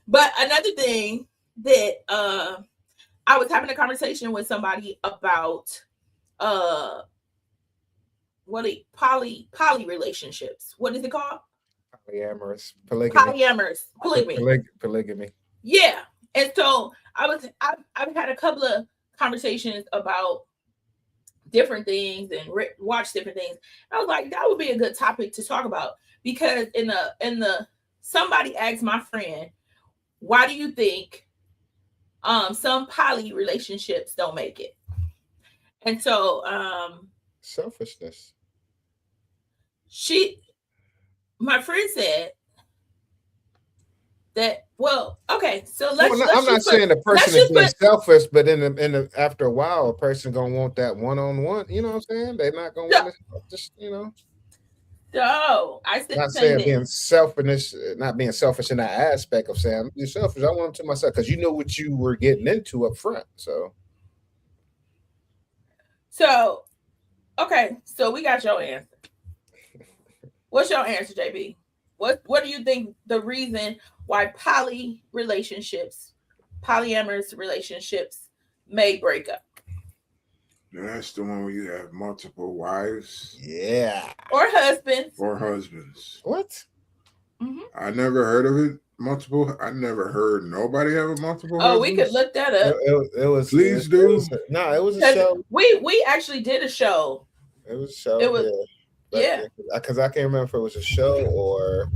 But another thing that I was having a conversation with somebody about poly relationships. What is it called? Polyamorous. Polygamy. Polygamy. Yeah. And so I've had a couple of conversations about different things and watch different things. I was like, that would be a good topic to talk about because somebody asked my friend, why do you think some poly relationships don't make it? And so selfishness. My friend said that. Well, okay, so I'm not saying the person is being selfish, but after a while, a person gonna want that one-on-one. You know what I'm saying? They're not gonna want to just No, I said not saying being selfish, not being selfish in that aspect of saying you're selfish. I want them to myself because you know what you were getting into up front. So, okay, so we got your answer. What's your answer, JB? What do you think the reason why polyamorous relationships may break up? That's the one where you have multiple wives. Yeah. Or husbands. What? Mm-hmm. I never heard of it. Multiple. I never heard nobody have a multiple. Oh, husbands. We could look that up. It was. Please do. It was a show. We actually did a show. It was a show. It was. Yeah. Because I can't remember if it was a show or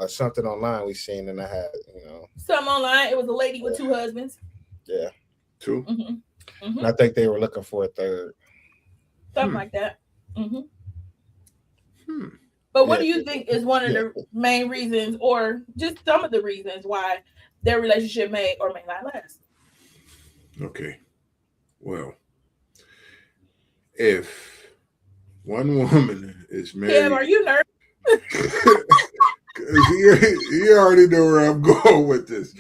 something online we seen, and I had something online. It was a lady with two husbands. Yeah. Two. Mm-hmm. Mm-hmm. And I think they were looking for a third. Something like that. Mm-hmm. But what do you think is one of the main reasons, or just some of the reasons why their relationship may or may not last? Okay. Well, if one woman is married, Kim, are you nervous? You already know where I'm going with this.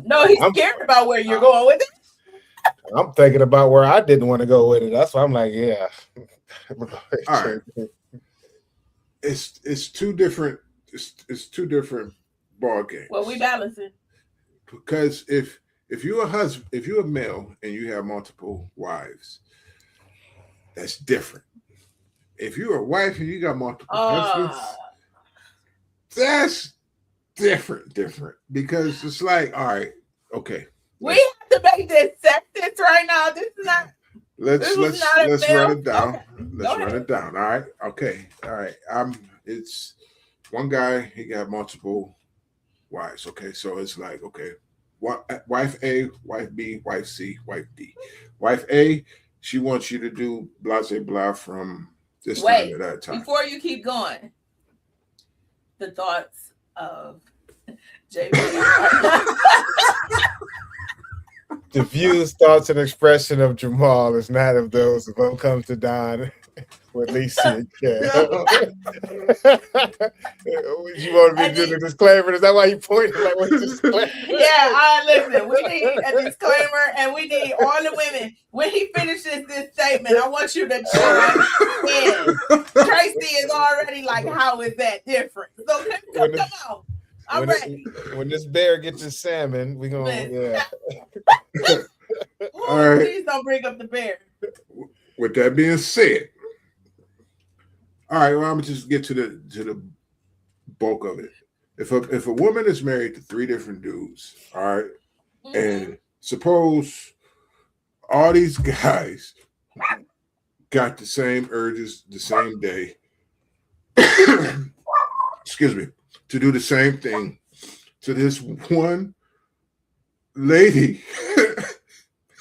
No, he's scared about where you're going with it. I'm thinking about where I didn't want to go with it. That's why I'm like, yeah. All right. It's two different. It's two different ball games. Well, we balancing. Because if you're a male and you have multiple wives, that's different. If you're a wife and you got multiple husbands, that's different. Because it's like, all right, okay. We have to make this sentence right now. This is not. Let's run it down. Okay. Let's run it down. All right. Okay. All right. It's one guy, he got multiple wives. Okay. So it's like, okay, wife A, wife B, wife C, wife D. Wife A, she wants you to do blah, blah, blah from this time to that time. Before you keep going, the thoughts of JB. The views, thoughts, and expression of Jamal is not of those of What Comes to Don With Lisa and Kev. You want me to do the disclaimer? Is that why you pointed? Like, what's the disclaimer? Yeah, listen, we need a disclaimer and we need all the women. When he finishes this statement, I want you to chime in. Tracy is already like, how is that different? So come on. I'm ready. When this bear gets his salmon, we're going to, All right. Please don't bring up the bear. With that being said, all right, well, I'm gonna just get to the bulk of it. If a woman is married to 3 different dudes, all right, and suppose all these guys got the same urges the same day, excuse me, to do the same thing to this one lady,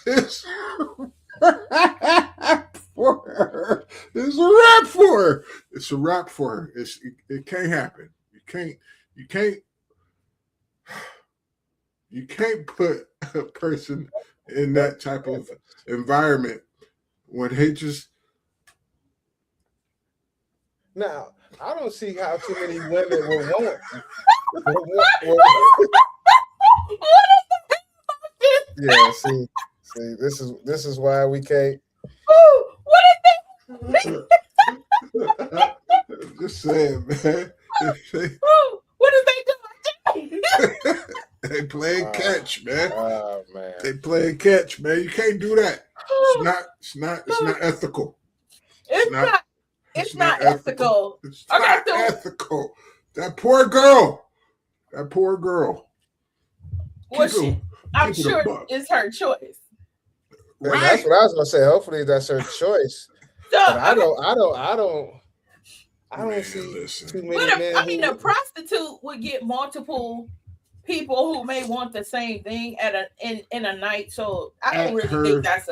it's for her. It's a wrap for her. It's a wrap for her. It can't happen. You can't put a person in that type of environment when they just. Now, I don't see how too many women will want. Yeah, see, this is why we can't. What is that? Just saying, man. What is they doing? They playing catch, man. Oh man, they playing catch, man. You can't do that. It's not ethical. It's not ethical. It's not ethical. That poor girl. I'm sure it's her choice. Right. That's what I was gonna say. Hopefully that's her choice. So, but I don't see too many men. I mean, a prostitute would get multiple people who may want the same thing in a night. So I don't really think that's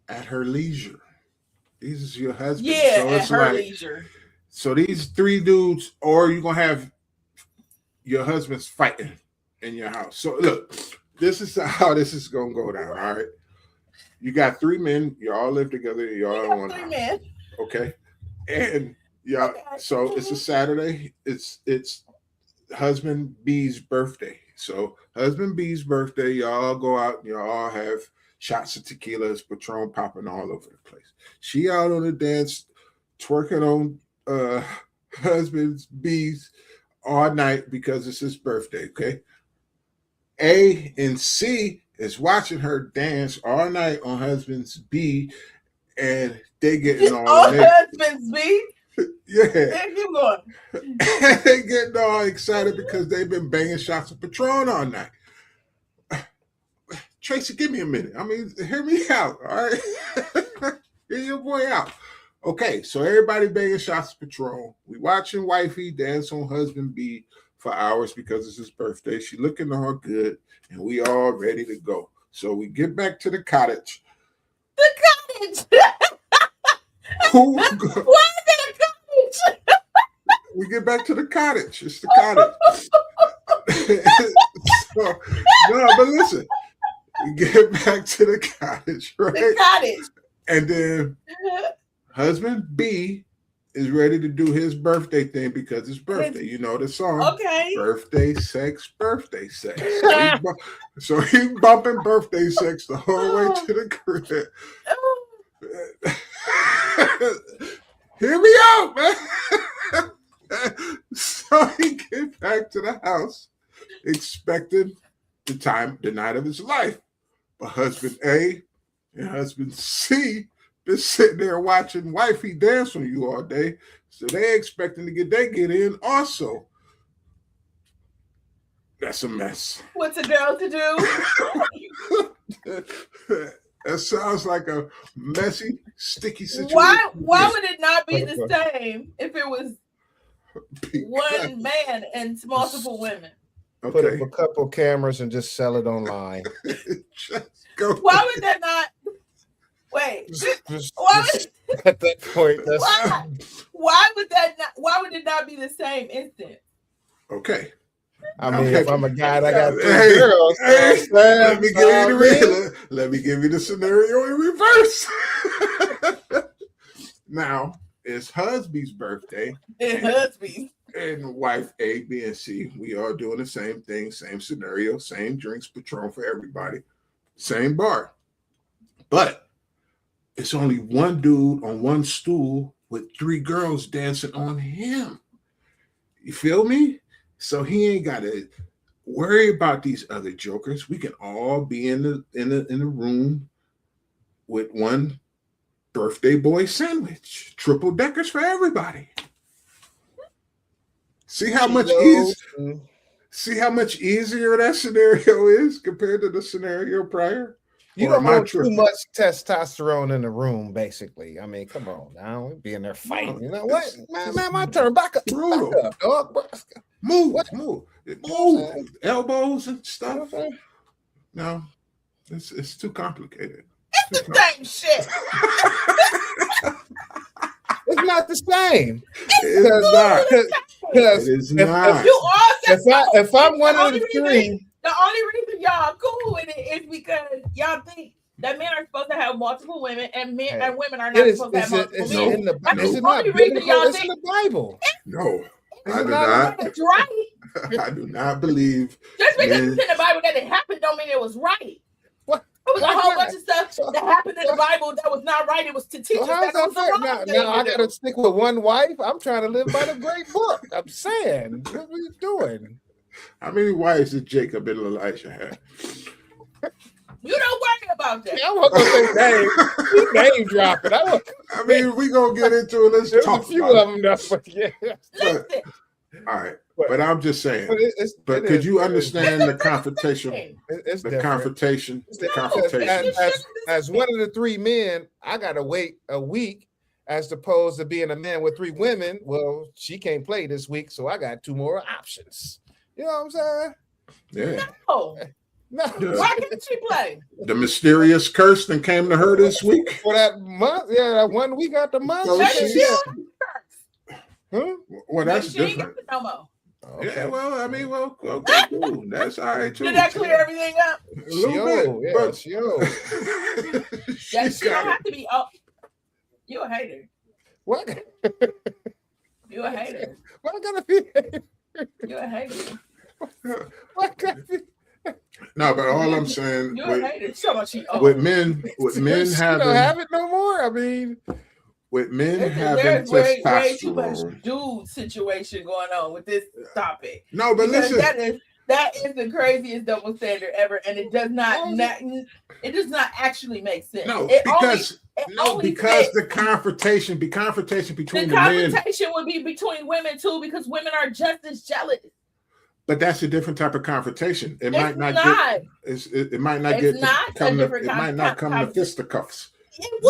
at her leisure. This is your husband. Yeah, so at her leisure. So these 3 dudes, or you're gonna have your husbands fighting in your house. So look, this is how this is gonna go down. All right. You got 3 men, you all live together, you all in one house. Men. Okay. And so it's a Saturday. It's husband B's birthday. So husband B's birthday, y'all go out, y'all all have shots of tequilas, Patron popping all over the place. She out on the dance, twerking on husband B's all night because it's his birthday. Okay. A and C is watching her dance all night on husband's B, and they getting all husband's B. Yeah, keep going. They getting all excited because they've been banging shots of Patron all night. Tracy, give me a minute. I mean, hear me out. All right, hear your boy out. Okay, so everybody banging shots of Patron. We watching wifey dance on husband B for hours because it's his birthday. She looking all good, and we all ready to go. So we get back to the cottage. The cottage. Why is it a cottage? We get back to the cottage. It's the cottage. So, no, but listen. We get back to the cottage, right? The cottage. And then husband B is ready to do his birthday thing because it's birthday. You know the song. Okay. Birthday sex, birthday sex. So he's bumping birthday sex the whole way to the crib. Hear me out, man. So he get back to the house expecting the night of his life. But husband A and husband C been sitting there watching wifey dance on you all day. So they expecting to get in also. That's a mess. What's a girl to do? That sounds like a messy, sticky situation. Why would it not be the same if it was one man and multiple women? Okay. Put up a couple cameras and just sell it online. Why would that not? Wait. At that point, that's why would that not? Why would it not be the same instant? Okay. I mean, if I'm a guy, I got 3 girls. Let me give you the scenario in reverse. Now, it's husband's birthday. Husband. And wife A, B, and C, we are doing the same thing, same scenario, same drinks, Patron for everybody, same bar. But it's only one dude on one stool with 3 girls dancing on him. You feel me? So he ain't got to worry about these other jokers. We can all be in the room with one birthday boy sandwich, triple deckers for everybody. See how much easier that scenario is compared to the scenario prior? You don't want too much testosterone in the room, basically. I mean, come on now. We be in there fighting. You know what? Man, my turn. Back up. Back up, dog. Move. Elbows and stuff. No, it's too complicated. It's the same shit. It's not the same. It is not. If I'm one of the 3. The only reason y'all cool with it is because y'all think that men are supposed to have multiple women and women are not supposed to have multiple men. It's in the Bible. No, I do not. It's right. I do not believe. Just because it's in the Bible that it happened don't mean it was right. What? It was a whole bunch of stuff that happened in the Bible that was not right. It was to teach us that was the wrong thing. Now I gotta stick with one wife. I'm trying to live by the great book. I'm saying, what are you doing? How many wives did Jacob and Elisha have? You don't worry about that. I wasn't gonna say name dropping. I mean, we gonna get into it. Let's talk. A few of them, but yeah. All right, but I'm just saying. But could you understand the confrontation? The confrontation. The confrontation. As one of the 3 men, I gotta wait a week, as opposed to being a man with 3 women. Well, she can't play this week, so I got 2 more options. You know what I'm saying? Yeah. No. Why can't she play? The mysterious curse that came to her this week for that month. Yeah, that 1 week out the month. Well, that's she different. Ain't got no more. Okay. Yeah, well, I mean, okay, cool. That's all right too. Did that clear everything up? A little bit, but she don't have to be. Oh, you a hater. What? You a hater. What I gotta be? You a hater. What gotta be? No, but all I'm saying with men having don't have it no more. I mean, with men having testosterone, way too much dude situation going on with this topic. No, but because listen, that is the craziest double standard ever, and it does not actually make sense. No, because the confrontation between the confrontation would be between women too, because women are just as jealous. But that's a different type of confrontation. It might not come to fisticuffs.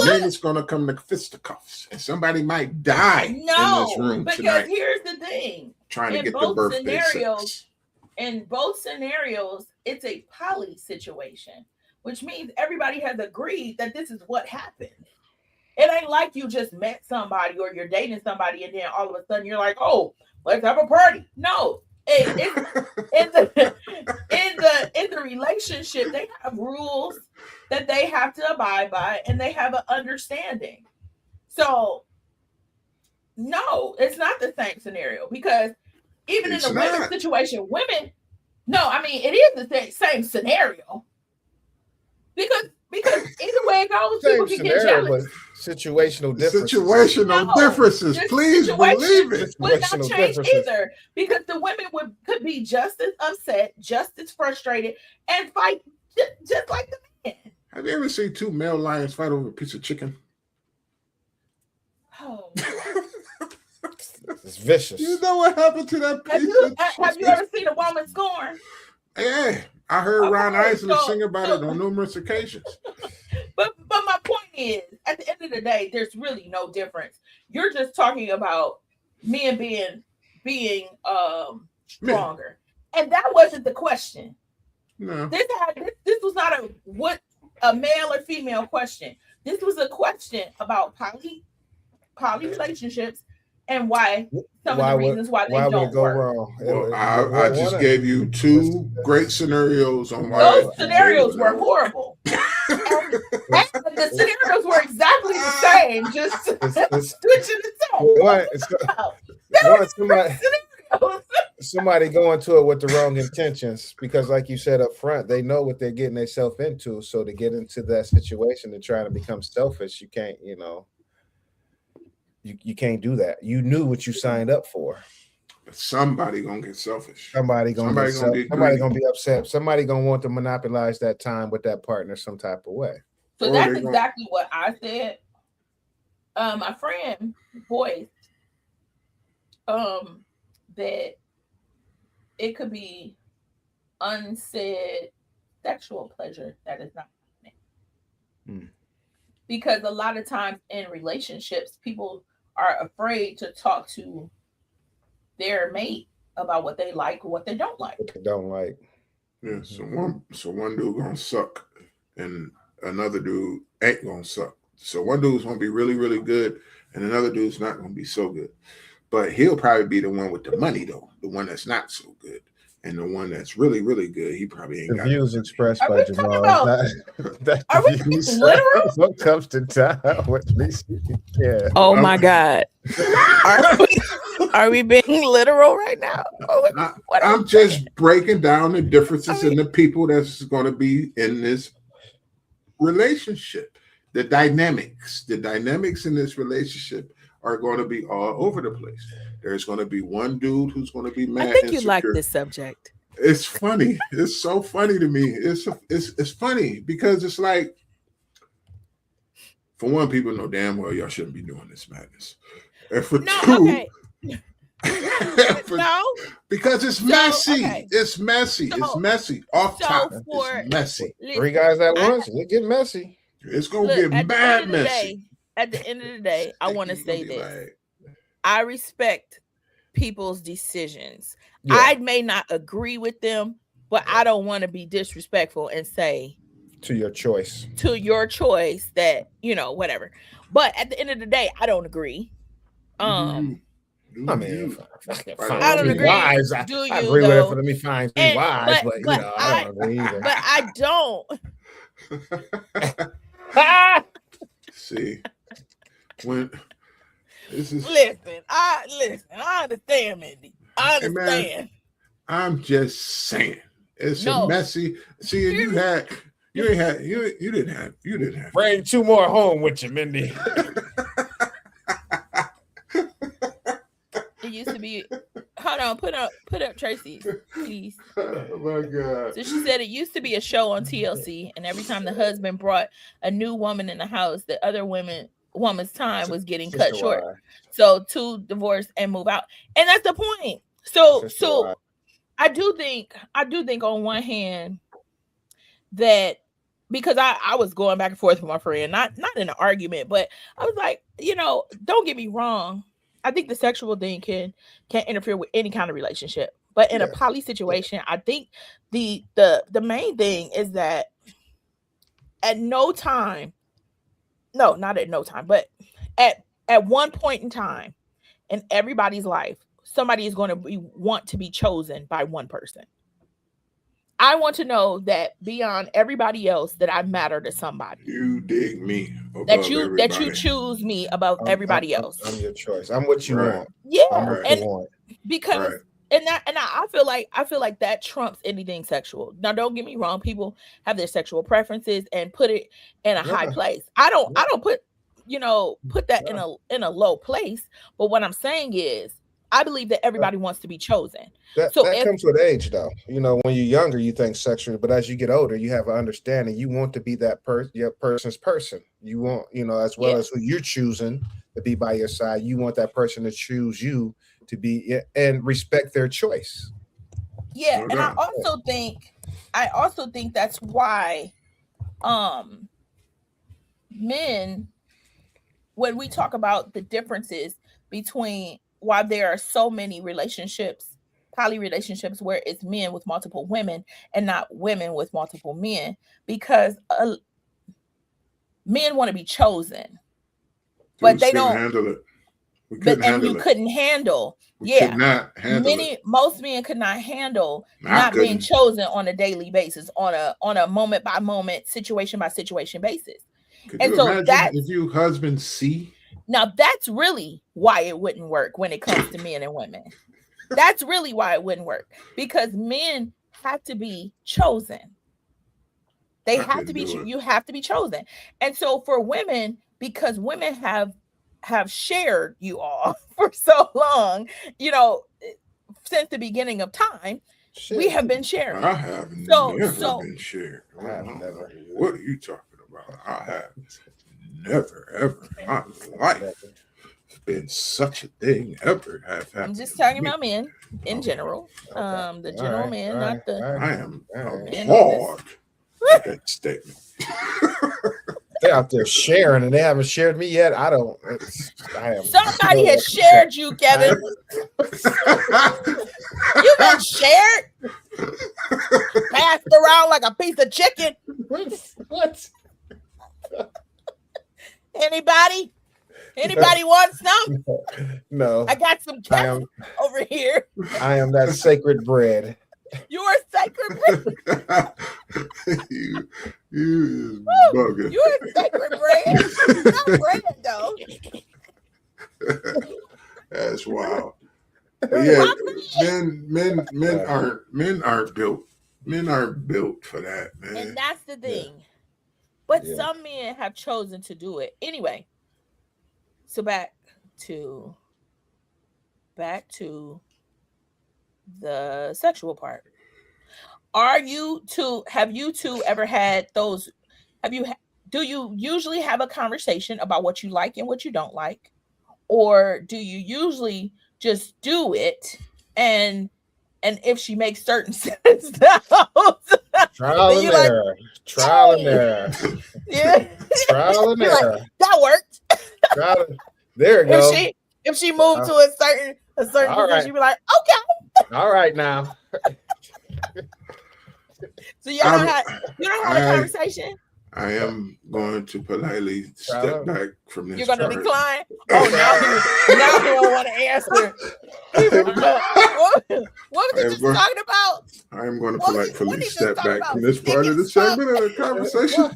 Then it's going to come to fisticuffs, and somebody might die in this room because tonight. Here's the thing: trying to get the birthday sex. In both scenarios, it's a poly situation, which means everybody has agreed that this is what happened. It ain't like you just met somebody or you're dating somebody, and then all of a sudden you're like, "Oh, let's have a party." No. In the relationship, they have rules that they have to abide by, and they have an understanding. So, no, it's not the same scenario, because even in the women's situation, it is the same scenario. Because either way it goes, people can get jealous. Situational differences. Differences. Please believe it. Would not change either, because the women could be just as upset, just as frustrated, and fight just like the men. Have you ever seen 2 male lions fight over a piece of chicken? Oh, it's vicious. You know what happened to that piece? Have you ever seen a woman scorn? Yeah, I heard Ron Isley sing about it on numerous occasions. But my point is, at the end of the day, there's really no difference. You're just talking about men being stronger, and that wasn't the question. No, this was not a male or female question. This was a question about poly relationships and why some of the reasons why they don't go work. Wrong. Well, I just gave you 2 great scenarios on why those scenarios were horrible. And The scenarios were exactly the same, just switching the tone. Somebody going to it with the wrong intentions, because like you said up front, they know what they're getting themselves into. So to get into that situation and try to become selfish, you can't, you can't do that. You knew what you signed up for. But somebody gonna get selfish. Somebody gonna be upset. Somebody gonna want to monopolize that time with that partner some type of way. So that's exactly what I said. My friend voiced that it could be unsaid sexual pleasure that is not happening. Because a lot of times in relationships, people are afraid to talk to their mate about what they like or what they don't like. What they don't like. Yeah. So one dude gonna suck, and another dude ain't gonna suck. So one dude's gonna be really, really good, and another dude's not gonna be so good. But he'll probably be the one with the money, though, the one that's not so good. And the one that's really, really good, he probably ain't got the views expressed by Jamal. Are we being literal? What comes to time with Lisa? Yeah. Oh my God. Are we being literal right now? I'm just breaking down the differences in the people that's going to be in this relationship. The dynamics in this relationship are going to be all over the place. There's going to be one dude who's going to be mad. I think you like this subject. It's funny. It's so funny to me. It's funny because it's like, for one, people know damn well y'all shouldn't be doing this madness. And for two, because it's messy. Okay. It's messy. It's messy. Off top, it's messy. Three guys at once, it get messy. It's gonna get mad messy. At the end of the day, I want to say this. I respect people's decisions. Yeah. I may not agree with them, but I don't want to be disrespectful and say to your choice that, whatever. But at the end of the day, I don't agree. I mean, I don't agree. Wise. I agree with it for me fine. Be wise, but I don't agree either. But I don't. See, when this is I understand, Mindy. I understand. Hey man, I'm just saying it's a messy. See, you didn't have. Bring two more home with you, Mindy. It used to be. Hold on, put up Tracy, please. Oh my God. So she said it used to be a show on TLC, and every time the husband brought a new woman in the house, the other woman's time was getting cut short. So to divorce and move out, and that's the point. So I do think on one hand that, because I was going back and forth with my friend, not in an argument, but I was like, don't get me wrong. I think the sexual thing can interfere with any kind of relationship, but in a poly situation, I think the main thing is that at no time, no, not at no time, but at one point in time in everybody's life, somebody is going to want to be chosen by one person. I want to know that beyond everybody else, that I matter to somebody. You dig me. That you choose me above everybody else. I'm your choice. I'm what you want. Yeah, want. Because and I feel like that trumps anything sexual. Now, don't get me wrong. People have their sexual preferences and put it in a high place. I don't put that in a low place. But what I'm saying is, I believe that everybody wants to be chosen. That comes with age, though. When you're younger, you think sexually, but as you get older, you have an understanding. You want to be that person's person. You want, as well as who you're choosing to be by your side. You want that person to choose you to be and respect their choice. Yeah, and I also think that's why, men, when we talk about the differences between why there are so many relationships, poly relationships, where it's men with multiple women and not women with multiple men, because men want to be chosen, but they don't handle it. Couldn't handle. Most men could not handle not being chosen on a daily basis, on a moment by moment, situation by situation basis. Could And you so imagine that's if you husband C? now that's really why it wouldn't work when it comes to men and women. That's really why it wouldn't work, because men have to be chosen. They I have to couldn't be do it. you have to be chosen. And so for women, because women have shared you all for so long, since the beginning of time, we have been sharing. I have So never been shared. I have never. What are you talking about? I have never, ever in my life been such a thing ever have happened. I'm just talking to me. about men in Okay. general. Okay. The general men, not the I am man appalled at that statement. They're out there sharing, and they haven't shared me yet. I am. Somebody has shared you, Kevin. You've been shared, passed around like a piece of chicken. What? Anybody want some? No. I got some ketchup over here. I am that sacred bread. You are sacred bread. you is bugging. You are sacred bread. It's not bread though. That's wild. But yeah, men aren't built. Men aren't built for that, man. And that's the thing. Yeah. But Yeah. some men have chosen to do it anyway. So back to the sexual part. Have you two ever had those? Do you usually have a conversation about what you like and what you don't like? Or do you usually just do it and if she makes certain sounds, trial and error. Trial and error. Yeah. Trial and error. Like, that worked. There you go. If she moved to a certain position, right. she'd be like, okay. All right now. So you don't have a conversation? I am going to politely step back from this. You're going to decline? Oh, now he don't want to answer. What was he just talking about? I am going to politely step back from this part of the segment of the conversation.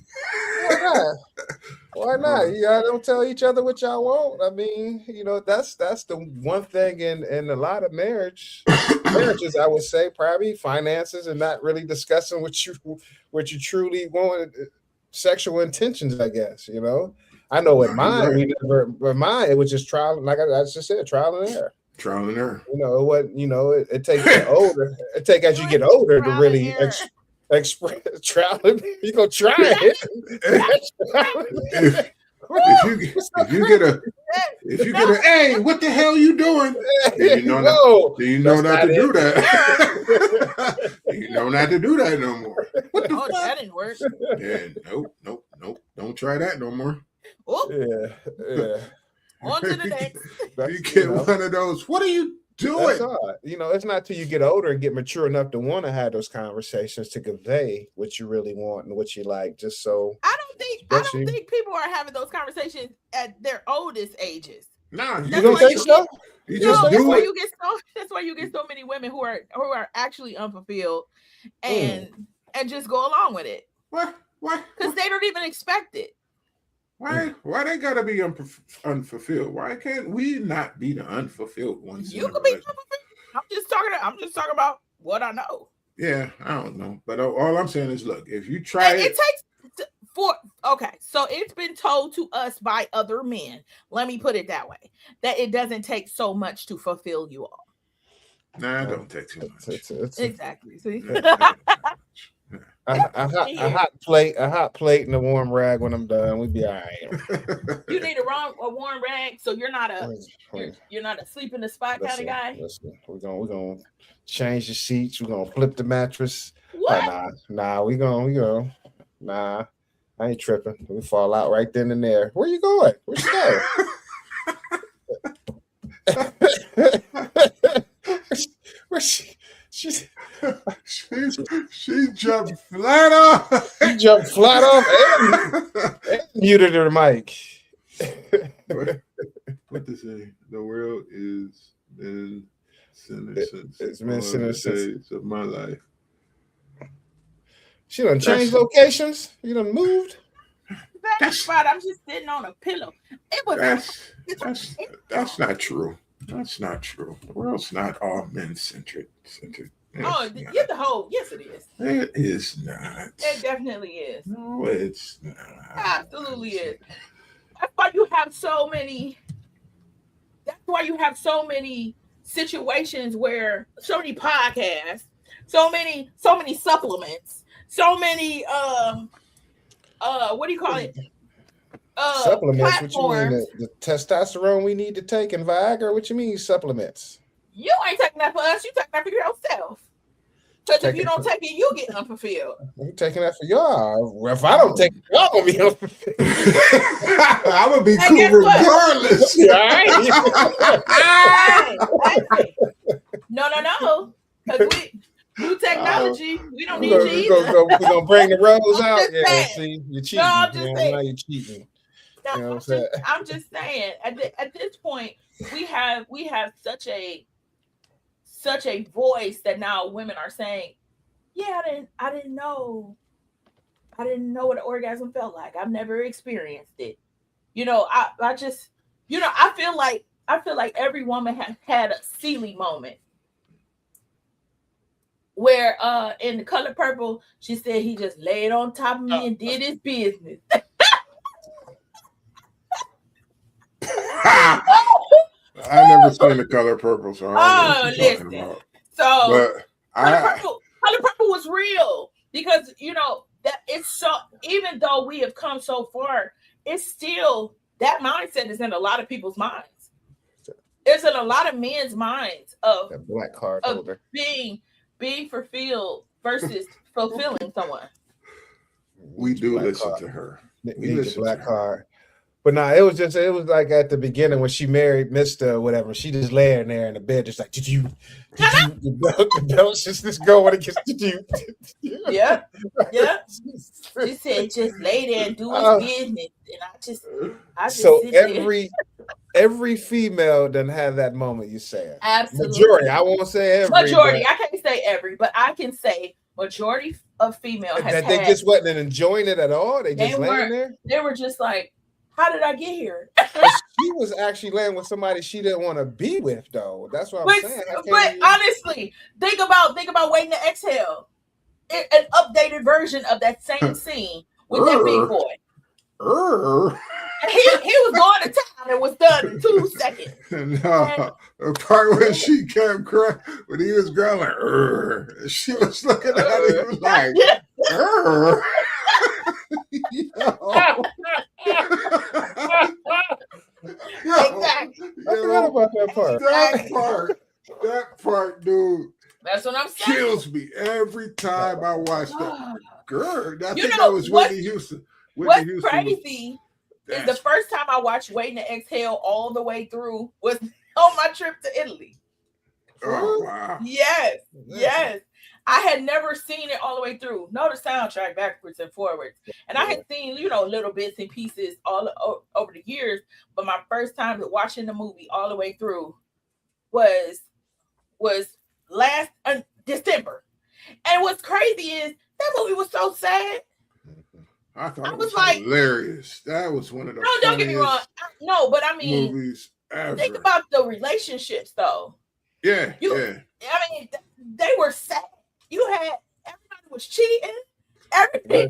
Why not? Y'all don't tell each other what y'all want. I mean, that's the one thing in a lot of marriages, I would say, probably finances and not really discussing what you truly want. Sexual intentions, I guess. I know with mine, it was just trial, like I just said, trial and error. Trial and error. It takes older. It takes as you get older to really express trial. You go try it. If you get a hey, what the hell you doing? Do you know not to do that? You know not to do that no more. What the fuck? That didn't work. Yeah, nope. Don't try that no more. Oh. Yeah. On to the next. You get one of those. What are you doing? That's odd. It's not till you get older and get mature enough to want to have those conversations to convey what you really want and what you like. Just so I don't think people are having those conversations at their oldest ages. Nah, you don't think so? You just do it. That's why you get so many women who are actually unfulfilled and just go along with it. What? Because they don't even expect it. Why they gotta be unfulfilled? Why can't we not be the unfulfilled ones? You can be unfulfilled. I'm just talking about what I know. Yeah, I don't know, but all I'm saying is, look, if you try it takes so it's been told to us by other men. Let me put it that way: that it doesn't take so much to fulfill you all. Nah, it don't take too much. Exactly. See. A hot plate and a warm rag when I'm done. We'd be all right. You need a warm rag, so you're not a sleep in the spot kind of guy. Listen, we're gonna change the sheets. We're gonna flip the mattress. What? Nah. We gonna. Nah, I ain't tripping. We fall out right then and there. Where you going? Where you going? She jumped flat off. She jumped flat off and muted her mic. What to say? The world is been since it's been since days of my life. She done changed locations. You done moved. spot. I'm just sitting on a pillow. It was. That's not true. That's not true. The world's not all men centered. Get the whole. Yes, it is. It is not. It definitely is. No, it's not. Absolutely is. That's why you have so many. That's why you have so many situations where so many podcasts, so many supplements, so many what do you call it? Supplements. Platforms. What you mean? The testosterone we need to take and Viagra? What you mean supplements? You ain't taking that for us. You taking that for yourself. Because if you don't take it, you get unfulfilled. I'm taking that for y'all. If I don't take it, y'all gonna be unfulfilled. I'm gonna be cool regardless. No. Because new technology, we don't need you either. We're gonna bring the rebels out. Yeah, see, you're cheating. No, I'm just saying. Now you're cheating. No, You know what I'm saying? I'm just saying. At this point, we have such a voice that now women are saying, "Yeah, I didn't know what an orgasm felt like. I've never experienced it." You know, I just, you know, I feel like every woman has had a Sealy moment where in The Color Purple, she said he just laid on top of me and did his business. I never seen The Color Purple, so I don't know what you're talking about. So But Color Purple was real because, you know, that it's so, even though we have come so far, it's still, that mindset is in a lot of people's minds. It's in a lot of men's minds of that black card of holder. being fulfilled versus fulfilling someone. we do Black listen card. to her. Need We the listen black to her. card. But no, it was like at the beginning when she married Mr. or whatever. She just laying there in the bed, just like, did you the belt just go when it gets did you? Yeah. She said just lay there and do his business. And I just So sit there. every female doesn't have that moment, you saying. Absolutely. Majority, I won't say every. Majority. I can't say every, but I can say majority of female has that they had, just wasn't enjoying it at all. They just laying there. They were just like, how did I get here? She was actually laying with somebody she didn't want to be with, though. That's what I'm saying. But honestly, think about Waiting to Exhale. An updated version of that same scene with that big boy. And he was going to town and was done in 2 seconds. No, the part when she kept crying, when he was growling, she was looking at him like, Exactly. I forgot about that part. That part, dude. That's what I'm saying. Kills me every time I watch that. Girl, I think know that was Whitney Houston. What's crazy is the first time I watched Waiting to Exhale all the way through was on my trip to Italy. Oh, wow. Yes. I had never seen it all the way through. No, the soundtrack backwards and forwards. And I had seen, little bits and pieces all over the years. But my first time watching the movie all the way through was last December. And what's crazy is that movie was so sad. I thought it was like hilarious. That was one of the don't get me wrong. No, but I mean, movies ever. Think about the relationships, though. Yeah. I mean, they were sad. You had everybody was cheating, everything.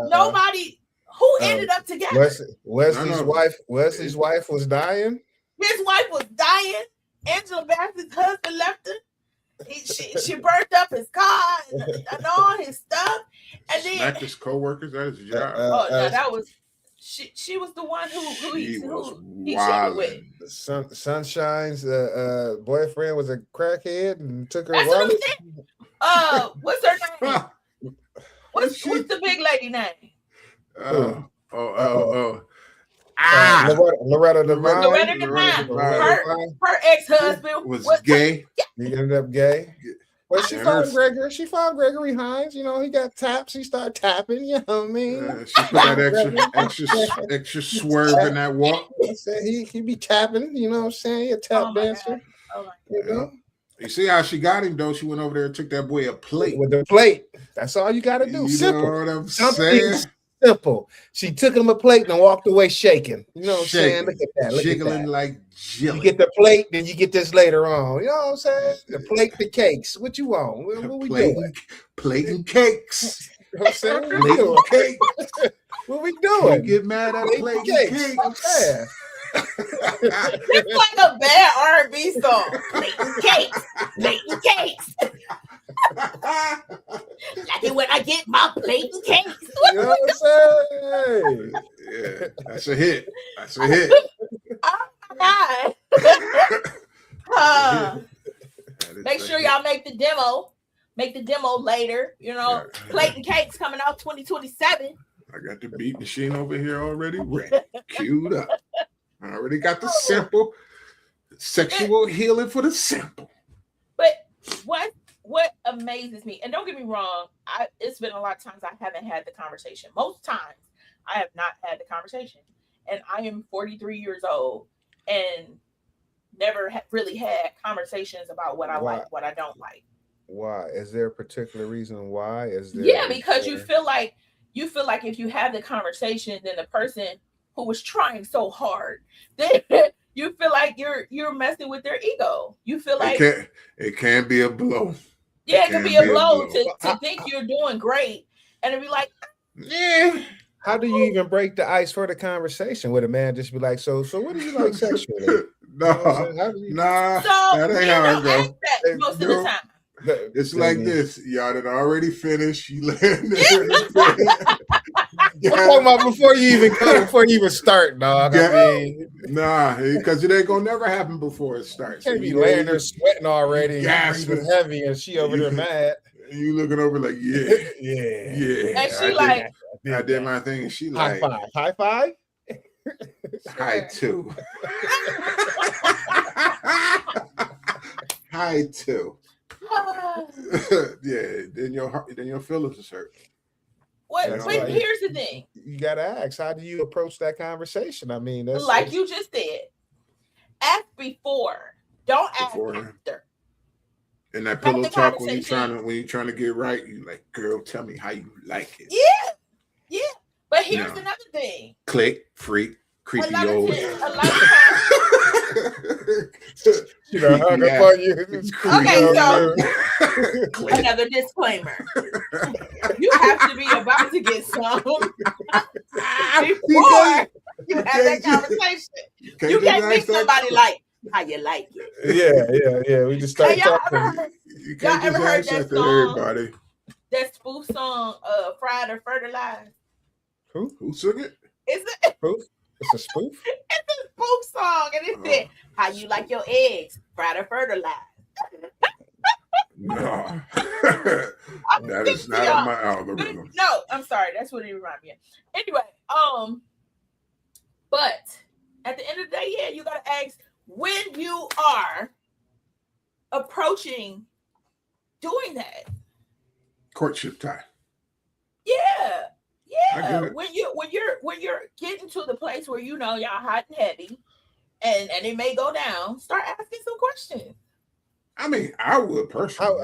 Nobody who ended up together. Wesley's wife was dying. His wife was dying. Angela Bassett's husband left her. She burnt up his car and all his stuff. And then smacked his co-workers at his job. That was she was the one who he cheated with. Sunshine's boyfriend was a crackhead and took her wallet. What's her name? What's the big lady name? Loretta Devine. Her ex-husband was gay. He ended up gay. Well, she found Gregory. She found Gregory Hines. He got taps. He started tapping. You know what I mean? She put that extra swerve in that walk. He be tapping. You know what I'm saying? He a tap dancer. You see how she got him though? She went over there and took that boy a plate. With the plate. That's all you got to do. Simple. Know what I'm saying? simple. She took him a plate and walked away shaking. You know what I'm saying? Look at that. Look Jiggling at that. like jelly. You get the plate, then you get this later on. You know what I'm saying? The plate, the cakes. What you want? What we doing? Plate and cakes. You know what I'm saying? What we Plate doing? and cakes. What we Don't doing? get mad at plate and cakes. Yeah. It's like a bad R&B song. Plate and cakes. Plate and cakes. Like it when I get my plate and cakes. You know what I'm saying? Yeah, that's a hit. That's a hit. Oh my God. Make sure y'all make the demo. Make the demo later. You know, plate and cakes coming out 2027. I got the beat machine over here already ready, queued up. I already got the sample, sexual healing for the sample. But what amazes me, and don't get me wrong, it's been a lot of times I haven't had the conversation. Most times I have not had the conversation. And I am 43 years old and never really had conversations about what I like, what I don't like. Why? Is there a particular reason why? Because you feel like if you have the conversation, then the person who was trying so hard, then you feel like you're messing with their ego. You feel like it can be a blow. Yeah, it can be a blow to think you're doing great, and to be like, yeah. How do you even break the ice for the conversation? Would a man just be like, so what do you like sexually? Nah, that ain't how it goes. Most of the time. It's like this. Y'all done already finished. You landed. I'm talking about before you even start, dog. Nah, because it ain't gonna never happen before it starts. You can't be laying there sweating already. Breathing heavy, and she over there mad. You looking over like, yeah. And she like, I did my thing, and she like, high five, high two, high two. Yeah, then your feelings is hurt. But here's the thing. You gotta ask, how do you approach that conversation? I mean, that's like you just said. Ask before. Don't ask after. And that pillow talk when you're trying to get right, you like, girl, tell me how you like it. Yeah. But here's another thing. Click, freak, creepy old. A lot of times. You know, hung up on you. Okay, so another disclaimer. You have to be about to get some before you have that conversation. You can't meet somebody like how you like it. Yeah. We just start talking. Y'all ever heard that song? Everybody. That spoof song, Fried or Fertilized? Who sung it? Is it? Spoof? It's a spoof? It's a spoof song, and it said, how you like your eggs, fried or fertilized? No. That is not on my algorithm. No, I'm sorry. That's what it reminded me of. Anyway, but at the end of the day, yeah, you got to ask when you are approaching doing that. Courtship time. Yeah. When you're getting to the place where you know y'all hot and heavy, and it may go down, start asking some questions. I mean, I would personally.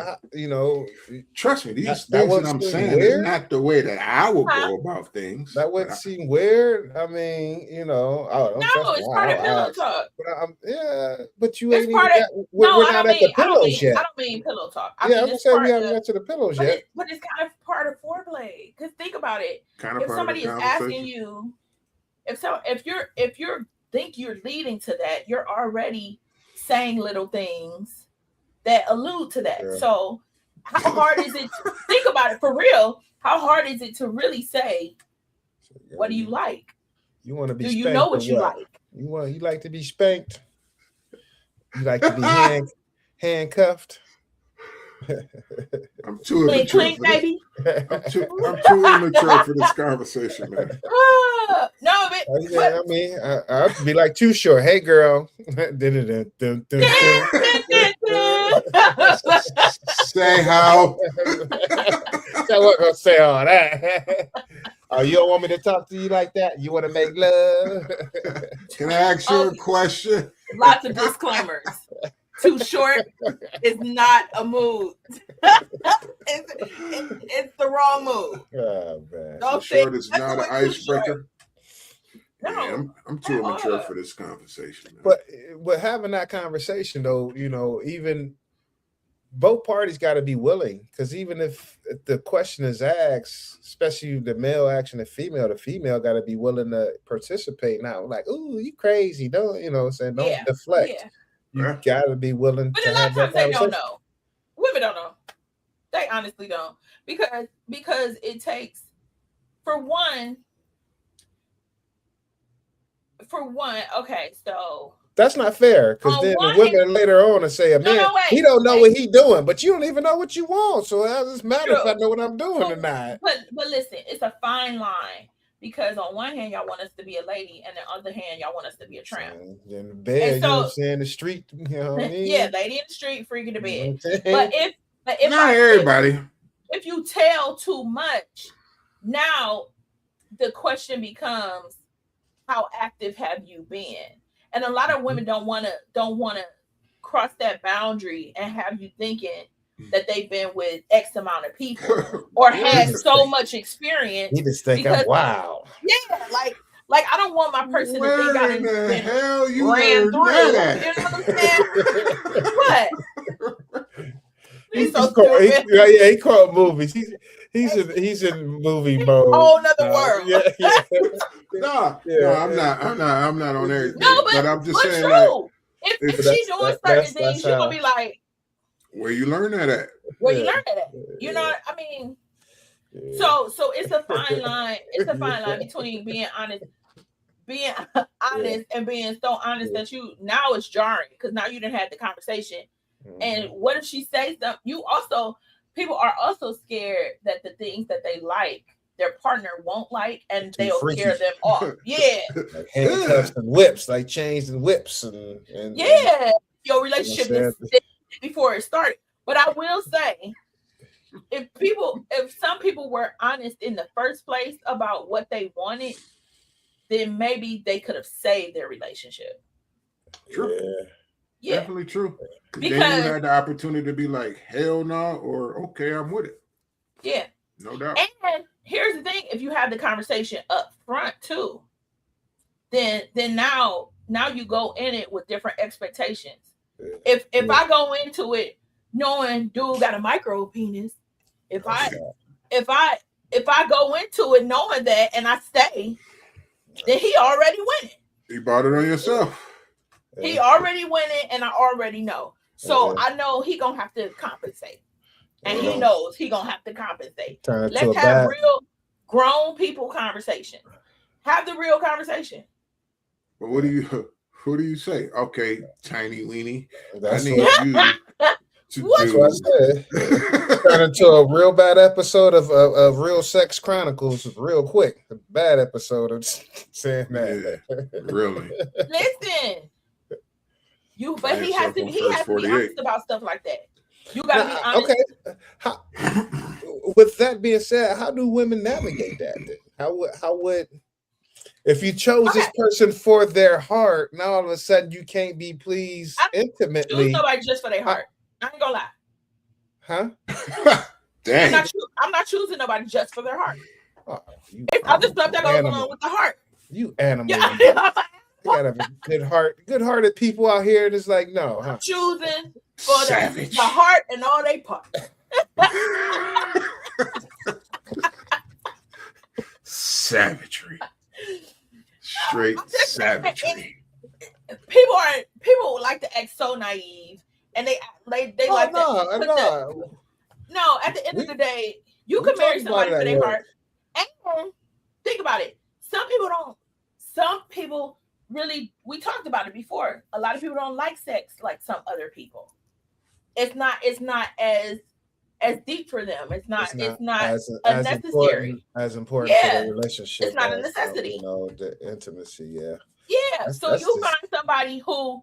Trust me, these things that I'm saying is not the way that I would go about things. That wouldn't seem weird. I mean, it's part of pillow talk. But you ain't we're not at the pillows yet. I don't mean pillow talk. I'm gonna say we haven't got to the pillows yet. But it's kind of part of foreplay. Because think about it. If somebody is asking you, if you think you're leading to that, you're already saying little things that allude to that. Yeah. So how hard is it to think about it for real? How hard is it to really say, what do you like? You want to be spanked? Do you know what you like? You like to be spanked? You like to be handcuffed? I'm too immature for baby. I'm too immature for this conversation, man. No, but I mean, I'd be like too short. Hey, girl. Say how. I wasn't gonna say all that. Oh, you don't want me to talk to you like that? You want to make love? Can I ask you a question? Lots of disclaimers. too short is not a mood. it's the wrong mood. Oh, man. Don't Too say short is not an icebreaker. No, Yeah, I'm too immature for this conversation. Man. But having that conversation though, you know, even both parties got to be willing, because even if the question is asked, especially the male asking the female got to be willing to participate. Now, like, ooh, you crazy? Don't, you know what I'm saying? Don't deflect. Yeah. You got to be willing but to a lot have of that times they conversation. don't know. Women don't know. They honestly don't, because it takes, for one. Okay, so that's not fair, because then the women later on and say, man, he don't know what he doing, but you don't even know what you want. So it doesn't matter if I know what I'm doing or not. But listen, it's a fine line, because on one hand y'all want us to be a lady, and on the other hand y'all want us to be a tramp. In the bed, so, you know what I'm saying, the street, you know what I mean? Yeah, lady in the street, freak in the bed. But if not everybody. If you tell too much, now the question becomes, how active have you been? And a lot of women don't want to cross that boundary and have you thinking that they've been with X amount of people or had so much experience. You just think, wow. Yeah, like I don't want my person to think I done the hell you ran through. That? You know what I'm saying? What? He's so stupid. He caught movies. He's in movie mode. Whole nother world. Yeah. No, I'm not on everything. No, but I'm just saying, true. like, if she's doing certain things, you're gonna be like, where you learn that at? Where you learn that at? You know what I mean? So it's a fine line. It's a fine line between being honest and being so honest that you, now it's jarring, because now you didn't have the conversation. And what if she says something? People are also scared that the things that they like, their partner won't like, and they'll scare them off. Yeah. Like handcuffs and whips, like chains and whips. And your relationship is before it started. But I will say, if some people were honest in the first place about what they wanted, then maybe they could have saved their relationship. True. Yeah. Definitely true. Because then you had the opportunity to be like, hell no, or okay, I'm with it. Yeah. No doubt. And here's the thing, if you have the conversation up front too, then now you go in it with different expectations. If I go into it knowing dude got a micro penis, if I go into it knowing that and I stay, then he already winning. You bought it on yourself. He already winning, and I already know. So I know he gonna have to compensate. And he knows he gonna have to compensate. Let's have real grown people conversation. Have the real conversation. But who do you say? Okay, tiny weenie. That's I need you to do. What I said. Turn into a real bad episode of Real Sex Chronicles real quick. A bad episode of saying that. Yeah, really. Listen. But he has to be honest about stuff like that. You gotta be honest. Okay. With that being said, how do women navigate that then? How would if you chose this person for their heart, now all of a sudden you can't be pleased intimately? Choose nobody just for their heart. I ain't gonna lie. Huh? Dang. I'm not choosing nobody just for their heart. It's other stuff that goes along with the heart. You animal. Yeah. You gotta have a good-hearted people out here that's like, no, huh? Choosing for the heart and all they parts. Savagery. Straight savagery. People like to act so naive, and they like that. No, at the end of the day, you can marry somebody for their heart. And think about it. Some people really, we talked about it before. A lot of people don't like sex like some other people. It's not as deep for them. It's not as unnecessary. As important for the relationship. It's not a necessity. The intimacy, yeah. Yeah. So you find somebody who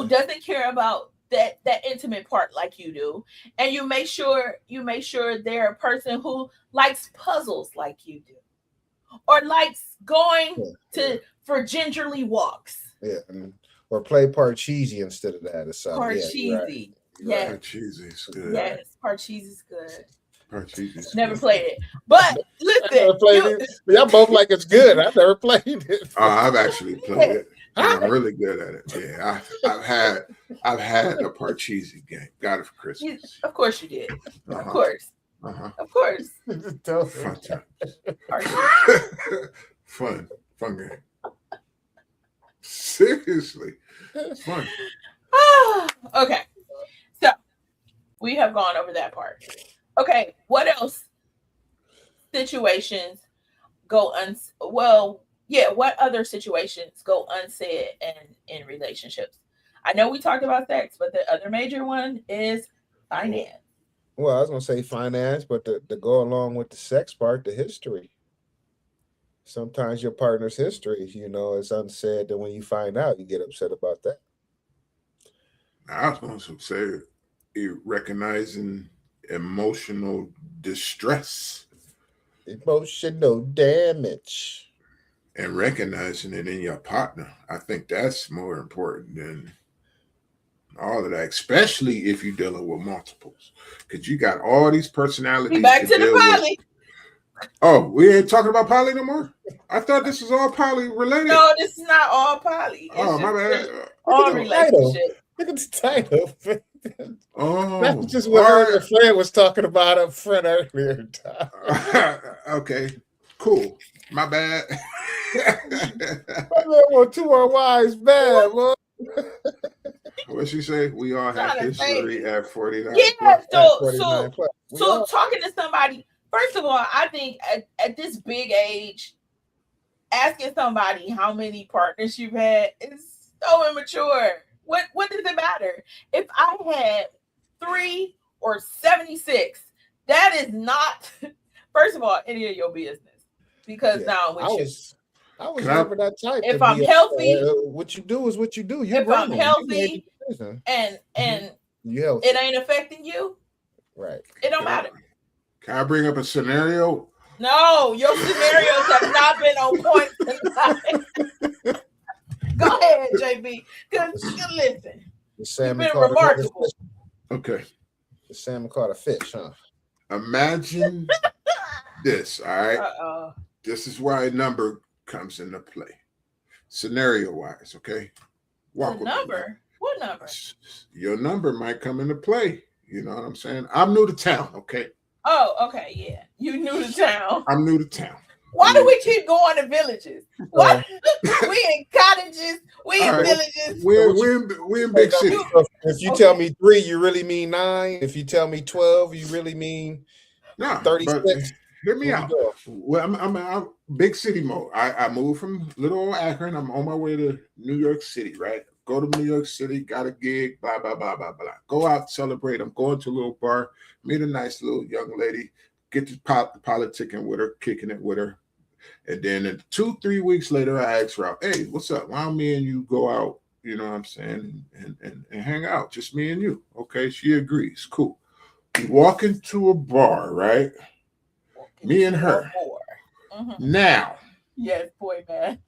doesn't care about that intimate part like you do, and you make sure they're a person who likes puzzles like you do, or likes going for gingerly walks. Yeah, or play Parcheesi instead of that or something. Parcheesi. Yeah, right. Yes. Parcheesi is good. Yes, Parcheesi is good. Parcheesi's Never good. played it, but I listen, never played it. Y'all both like it's good. I never played it. Oh, I've actually played it. And I'm really good at it. Yeah, I've had a Parcheesi game. Got it for Christmas. Of course you did. Uh-huh. Of course. Uh-huh. Of course. Fun time. fun game. Seriously, it's fun. Okay, so we have gone over that part. Okay, what else situations go what other situations go unsaid in relationships? I know we talked about sex, but the other major one is finance. Well, I was gonna say finance, but to go along with the sex part, the history. Sometimes your partner's history, is unsaid, that when you find out, you get upset about that. I was going to say recognizing emotional distress. Emotional damage. And recognizing it in your partner. I think that's more important than all of that, especially if you're dealing with multiples. Because you got all these personalities. We back to the poly. Oh, we ain't talking about poly no more? I thought this was all poly related. No, this is not all poly. Oh, my bad. All relationships. Look at the title. Oh, that's just what her friend was talking about up front earlier. Okay, cool. My bad. Well, two more wives bad, boy. What she say? We all have history at 49. Yeah, so talking to somebody. First of all, I think at this big age, asking somebody how many partners you've had is so immature. What does it matter? If I had 3 or 76, that is not, first of all, any of your business. Because now I'm with you. I was never that type. If I'm healthy, what you do is what you do. If I'm healthy and it ain't affecting you, right? It don't matter. Can I bring up a scenario? No, your scenarios have not been on point tonight. Go ahead, JB. Because listen, you've been remarkable. Okay. The salmon caught a fish, huh? Imagine this, all right? This is why a number comes into play. Scenario-wise, okay? Walk with number? Me. What number? Your number might come into play. You know what I'm saying? I'm new to town, okay? Oh, okay, yeah. You new to town. I'm new to town. Why do we keep going to villages? What? We in cottages. We in villages. We're in big cities. If you tell me 3, you really mean 9. If you tell me 12, you really mean 36. Hear me out. Well, I'm big city mode. I moved from little old Akron. I'm on my way to New York City, right? Go to New York City, got a gig, blah, blah, blah, blah, blah. Go out, celebrate. I'm going to a little bar, meet a nice little young lady, get to politicking with her, kicking it with her. And then 2-3 weeks later, I ask her out, hey, what's up? Why don't me and you go out, you know what I'm saying, and hang out, just me and you. Okay, she agrees. Cool. We walk into a bar, right? Me and her. Mm-hmm. Now. Yes, boy, man.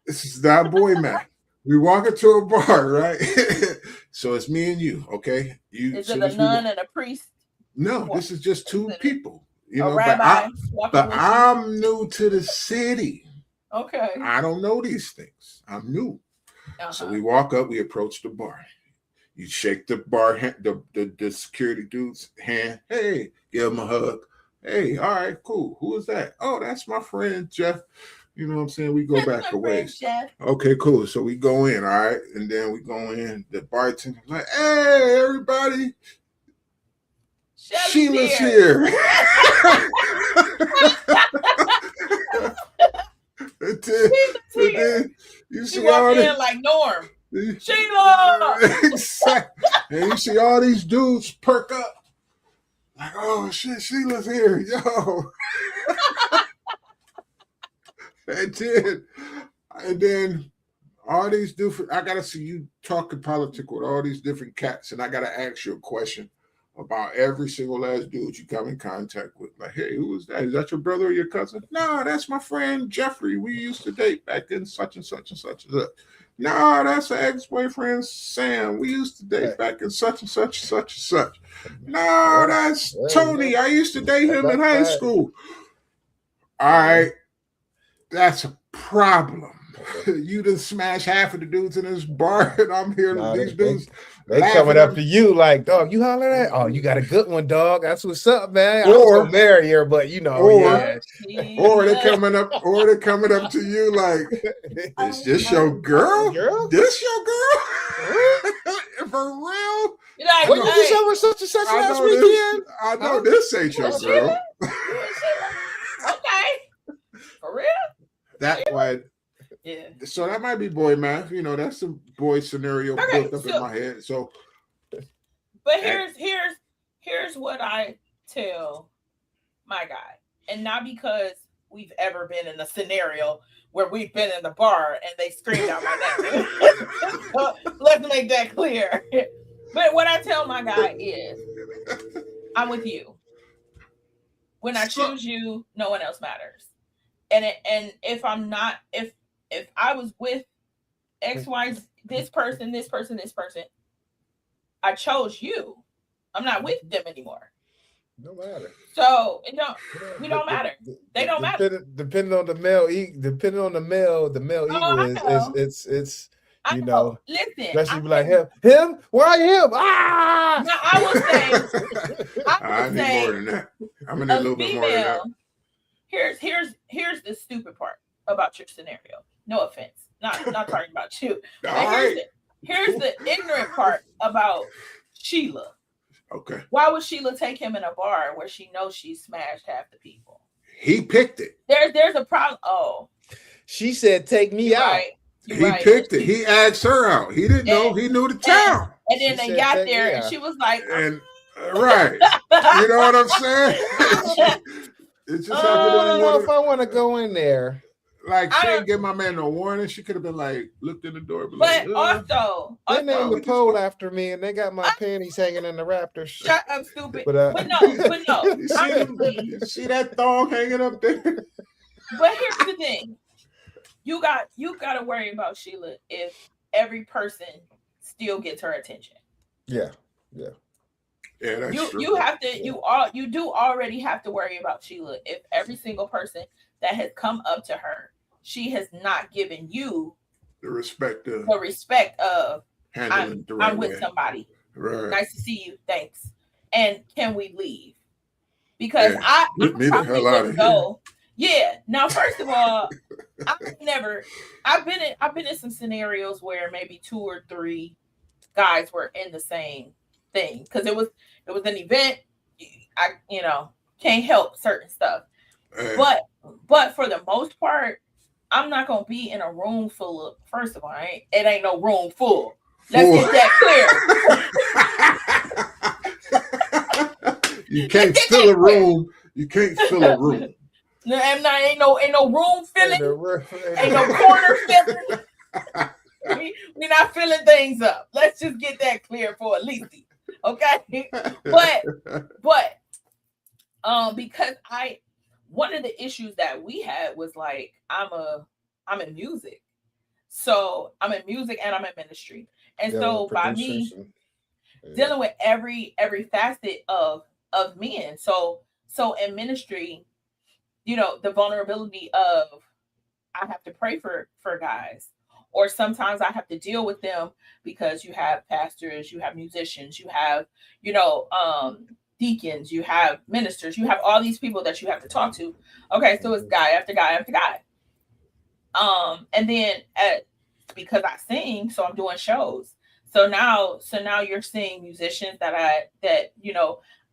This is not boy, man. We walk into a bar, right? So it's me and you, okay? Is it a nun and a priest? No, this is just 2 people. You know, rabbi, but I'm new to the city. Okay. I don't know these things. I'm new. So we walk up, we approach the bar. You shake the bar, the security dude's hand. Hey, give him a hug. Hey, all right, cool. Who is that? Oh, that's my friend Jeff. You know what I'm saying? We go back a ways. Okay, cool. So we go in, all right? And then we go in. The bartender's like, hey, everybody. Sheila's here. and then you see all this, like Norm. Sheila. And you see all these dudes perk up. Like, oh shit, Sheila's here, yo. And then all these different, I gotta see you talking politics with all these different cats, and I gotta ask you a question about every single last dude you come in contact with. Like, hey, who is that? Is that your brother or your cousin? No, that's my friend Jeffrey. We used to date back in such and such and such. No, that's an ex-boyfriend, Sam. We used to date back in such and such and such and such. No, that's Tony. I used to date him in high school. All right, that's a problem. You done smash half of the dudes in this bar, and I'm here. These dudes, they coming up to you like, dog, you holler at? Oh, you got a good one, dog. That's what's up, man. I was gonna marry her, but you know, or they coming up to you like, is this your girl? This your girl? For real? Like, what did you say with such and such last weekend? I know this ain't your girl. Okay, for real? That way. Yeah. So that might be boy math. You know, that's some boy scenario built up in my head. So, but here's what I tell my guy, and not because we've ever been in a scenario where we've been in the bar and they screamed out my name. So let's make that clear. But what I tell my guy is, I'm with you. When I choose you, no one else matters. And if I'm not, if I was with XY, this person, I chose you. I'm not with them anymore. No matter. So we don't matter. They don't matter. Depending on the male, the male ego is it's you know. Listen, especially be like him. Why him? Ah. No, I would say more than that. I'm gonna need a little bit more than that. Here's the stupid part about your scenario. No offense, not talking about you. Here's the ignorant part about Sheila. Okay. Why would Sheila take him in a bar where she knows she smashed half the people? He picked it. There's a problem. Oh, she said, "Take me out." Right. He picked it. He asked her out. He didn't know. He knew the town. And then they got there, and she was like, "And right, you know what I'm saying?" It just happened. I don't know if I want to go in there. Like, she didn't give my man no warning. She could have been like, looked in the door. But also, they named the pole after me, and they got my panties hanging in the rafters. Shut up, stupid. But no. You see that thong hanging up there? But here's the thing: you got to worry about Sheila if every person still gets her attention. Yeah, that's true. You do already have to worry about Sheila if every single person that has come up to her, she has not given you the respect of I'm with somebody. Right. Nice to see you. Thanks. And can we leave? Because I probably wouldn't go. Yeah. Now, first of all, I've been in some scenarios where maybe 2 or 3 guys were in the same thing because it was an event. I can't help certain stuff. But for the most part, I'm not gonna be in a room full of. First of all, it ain't no room full. Let's get that clear. You can't fill a room. You can't fill a room. Ain't no room filling. Ain't no corner filling. We're not filling things up. Let's just get that clear for Alicia. Okay. But because one of the issues that we had was like I'm in music. So I'm in music and I'm in ministry. And so by me dealing with every facet of men. So in ministry, the vulnerability of I have to pray for guys, or sometimes I have to deal with them because you have pastors, you have musicians, you have, deacons, you have ministers, you have all these people that you have to talk to. Okay, so it's guy after guy after guy. And then because I sing, so I'm doing shows. So now you're seeing musicians that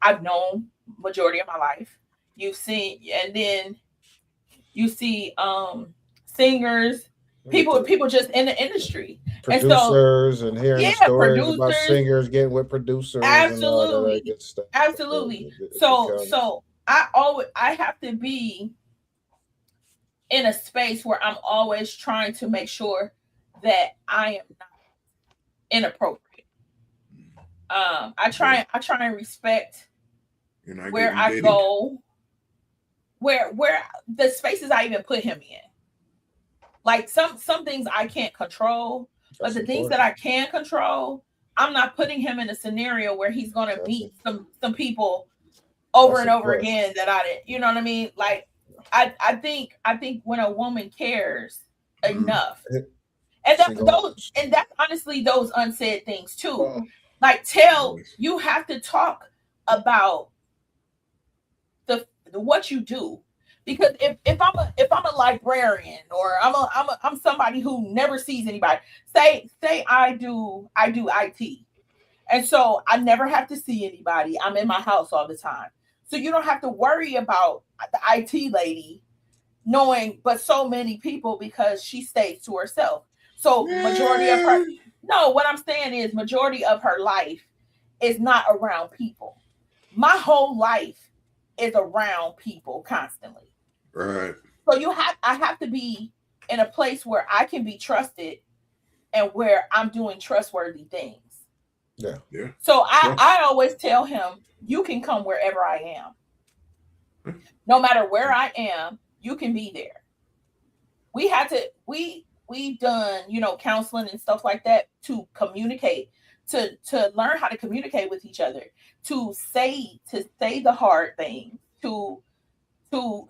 I've known majority of my life. You've seen, and then you see singers, people just in the industry, producers, and hearing stories about singers getting with producers. Absolutely, and all that good stuff. Absolutely. So I have to be in a space where I'm always trying to make sure that I am not inappropriate. I try and respect where I go, where the spaces I even put him in. Like some things I can't control, but the things that I can control, I'm not putting him in a scenario where he's gonna beat some people over and over again that I didn't. You know what I mean? Like I think when a woman cares enough, and that's honestly those unsaid things too. Like you have to talk about the what you do. Because if I'm a librarian or I'm somebody who never sees anybody, say I do IT, and so I never have to see anybody. I'm in my house all the time, so you don't have to worry about the IT lady knowing but so many people because she stays to herself. So majority of her what I'm saying is majority of her life is not around people. My whole life is around people constantly. Right. So I have to be in a place where I can be trusted and where I'm doing trustworthy things. Yeah. So I always tell him, you can come wherever I am. No matter where I am, you can be there. We've done, counseling and stuff like that to communicate, to learn how to communicate with each other, to say the hard things, to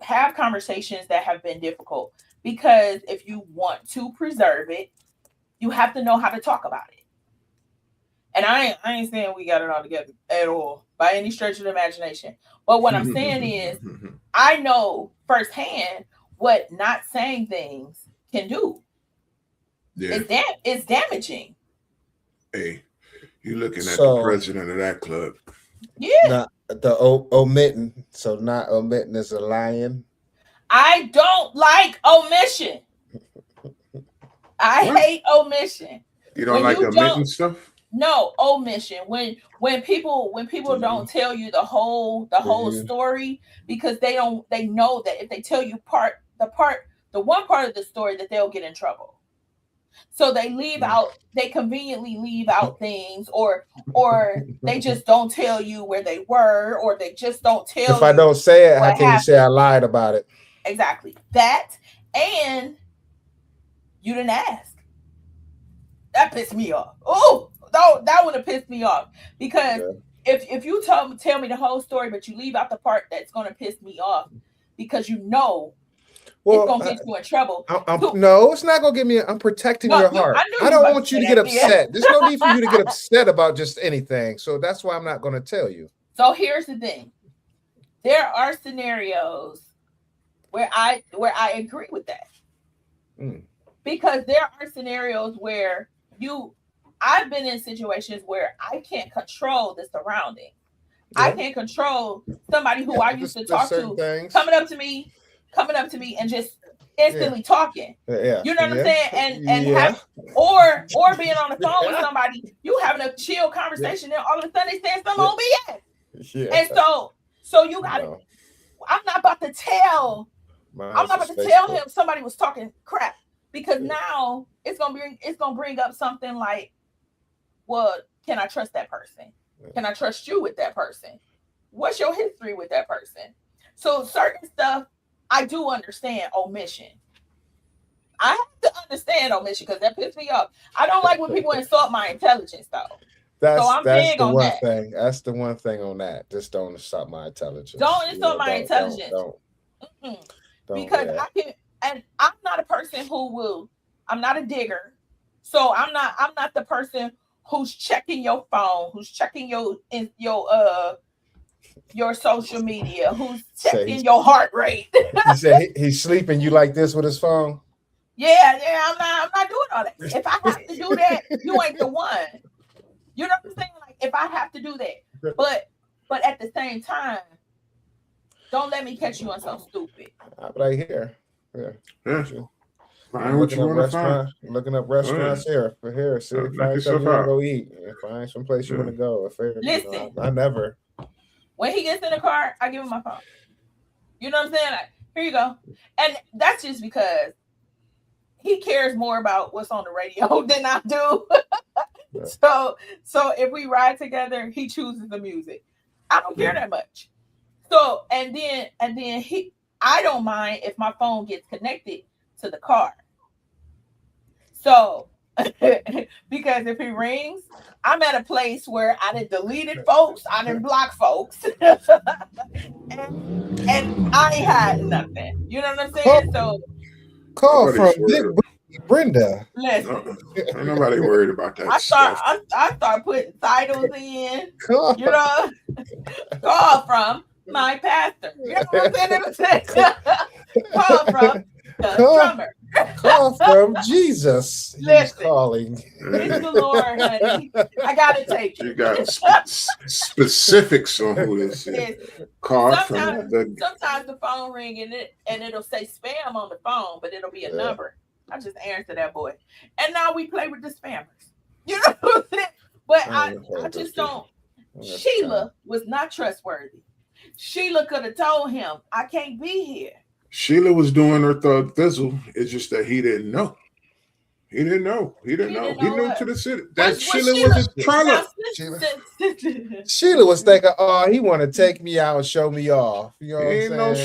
have conversations that have been difficult, because if you want to preserve it, you have to know how to talk about it. And I ain't saying we got it all together at all by any stretch of the imagination. But what I'm saying is I know firsthand what not saying things can do. Yeah. It's damaging. Hey, you looking at the president of that club. Yeah. The omitting. So not omitting is a lion. I don't like omission. I hate omission. You don't like omitting stuff? No, omission. When people don't tell you the whole story, because they know that if they tell you the one part of the story, that they'll get in trouble. So they conveniently leave out things, or they just don't tell you where they were, or they just don't tell you. If I don't say it, how can you say I lied about it? Exactly. That, and you didn't ask. That pissed me off. Oh, that would have pissed me off, because if you tell me the whole story, but you leave out the part that's going to piss me off, because it's going to get you in trouble. No, it's not going to get me. I'm protecting your heart. I don't want you to get upset. There's no need for you to get upset about just anything. So that's why I'm not going to tell you. So here's the thing. There are scenarios where I agree with that. Because there are scenarios where I've been in situations where I can't control the surrounding. I can't control somebody who I used to talk to coming up to me and just instantly talking. You know what I'm saying? And or being on the phone with somebody, you having a chill conversation, and all of a sudden they saying something on BS. And so you gotta, I'm not about to tell him somebody was talking crap, because now it's gonna bring up something like, well, can I trust that person? Can I trust you with that person? What's your history with that person? So certain stuff I do understand omission. I have to understand omission, because that pisses me off. I don't like when people insult my intelligence, though. That's the one thing. That's the one thing on that. Just don't insult my intelligence. Don't insult my intelligence. Don't. Because I can, and I'm not a person who will. I'm not a digger, so I'm not the person who's checking your phone, who's checking your social media, who's checking your heart rate. He said he's sleeping. You like this with his phone? Yeah. I'm not doing all that. If I have to do that, you ain't the one. You know what I'm saying? Like, if I have to do that, but at the same time, don't let me catch you on something stupid. Right here. Yeah. Find what you want to find. Looking up restaurants here. See if find something you want to go eat. Find some place you want to go. Listen, I never. When he gets in the car, I give him my phone. You know what I'm saying? Like, here you go. And that's just because he cares more about what's on the radio than I do. So if we ride together, he chooses the music. I don't care that much. So and then I don't mind if my phone gets connected to the car. So, because if he rings, I'm at a place where I done deleted folks, I done blocked folks, and I ain't hiding nothing. You know what I'm saying? So, Call from Nobody's Big worried. Brenda. listen, Ain't nobody worried about that I stuff. start putting titles in. Call, You know, call from my pastor. You know what I'm saying? Call from the drummer. call from Jesus. He's Listen. calling. It's the Lord, honey. I gotta take You it. got specifics on who this is. Listen, Card from sometimes the the phone ring and it'll say spam on the phone, but it'll be a number. I just answer that boy. And now we play with the spammers. You know what I'm saying? But I just don't. Sheila was not trustworthy. Sheila could have told him, I can't be here. Sheila was doing her thug thizzle. It's just that he didn't know. He didn't know. He didn't knew know to the city. Was That Sheila was a troller. Sheila was thinking, oh, he want to take me out and show me off. You know what I'm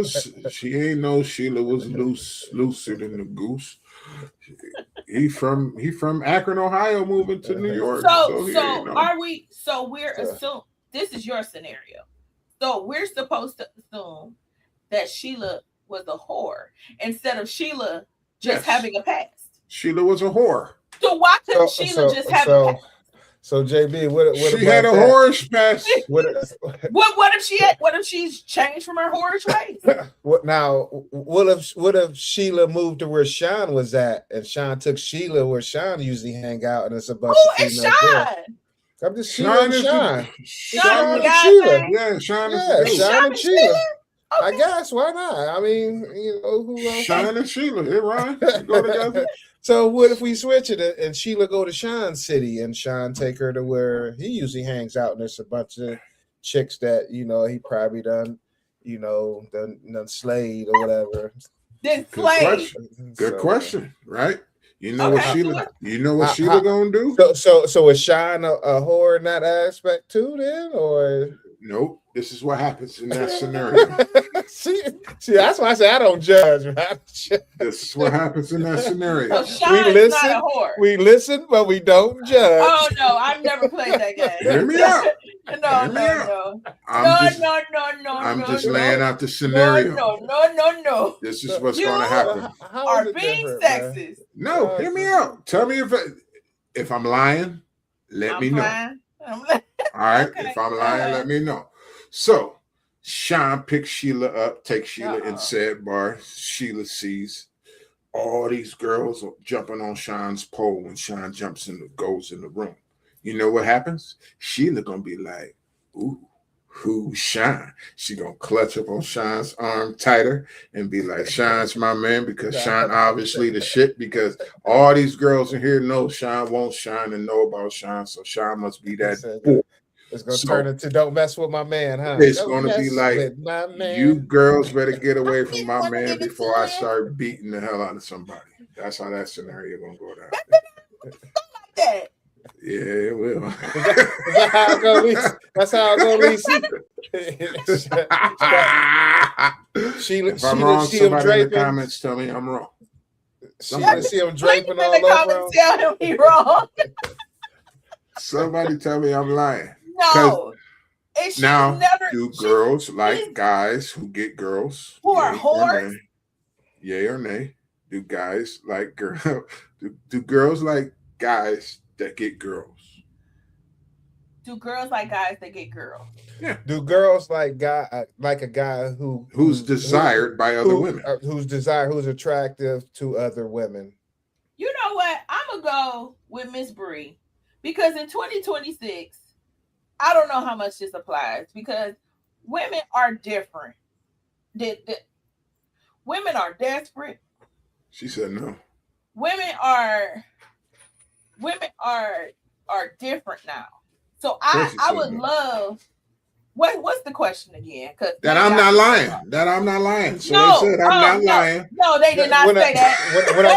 saying? She ain't know Sheila was looser than the goose. He from Akron, Ohio, moving to New York. So we're assuming this is your scenario. So we're supposed to assume that Sheila was a whore instead of Sheila just having a past. Sheila was a whore. So why couldn't Sheila just have a past? So JB, what she had a whorish past. What if she's changed from her whorish ways? What if Sheila moved to where Sean was at, and Sean took Sheila where Sean usually hang out, and it's a bunch of female girls. I'm just Sean. Sean and Sheila. Yeah, Sean and Sheila. Okay. I guess why not? I mean, who else? Sean and Sheila, it rhymes. Go together. So what if we switch it and Sheila go to Sean's city and Sean take her to where he usually hangs out, and there's a bunch of chicks that he probably done slayed or whatever. Good question, right? You know what Sheila? You know what Sheila gonna do? So is Sean a whore in that aspect too, then, or nope? This is what happens in that scenario. see, that's why I say I don't judge. Right? This is what happens in that scenario. So we listen, not a whore. We listen, but we don't judge. Oh no, I've never played that game. Hear me out. No. I'm just laying out the scenario. No. This is what's going to happen. Are being sexist? No, hear me out. Tell me if I'm lying. Let me know. All right. Okay. If I'm lying, let me know. So Sean picks Sheila up, takes Sheila inside bar. Sheila sees all these girls jumping on Sean's pole when Sean goes in the room. You know what happens? Sheila gonna be like, ooh, who's Sean? She gonna clutch up on Sean's arm tighter and be like, Sean's my man, because Sean obviously the shit, because all these girls in here know Sean won't Sean and know about Sean, so Sean must be that boy. It's gonna turn into don't mess with my man, huh? It's gonna be like, you girls better get away from my man before I start beating the hell out of somebody. That's how that scenario gonna go down. Yeah, it will. That's how it goes, Lisa. If I'm wrong, somebody in the comments tell me I'm wrong. Somebody see him draping all over him. Tell him he wrong. Somebody tell me I'm lying. No. Now, do girls like guys who get girls? Who are whores? Yay or nay? Do guys like girls? Do girls like guys that get girls? Do girls like guys that get girls? Yeah. Do girls like a guy who's desired by other women? Who's attractive to other women? You know what? I'm gonna go with Miss Bree, because in 2026, I don't know how much this applies, because women are different. Women are desperate. She said no. Women are different now. So I would love. What's the question again? I'm not lying. So they said I'm not lying. No, they did not say that. When I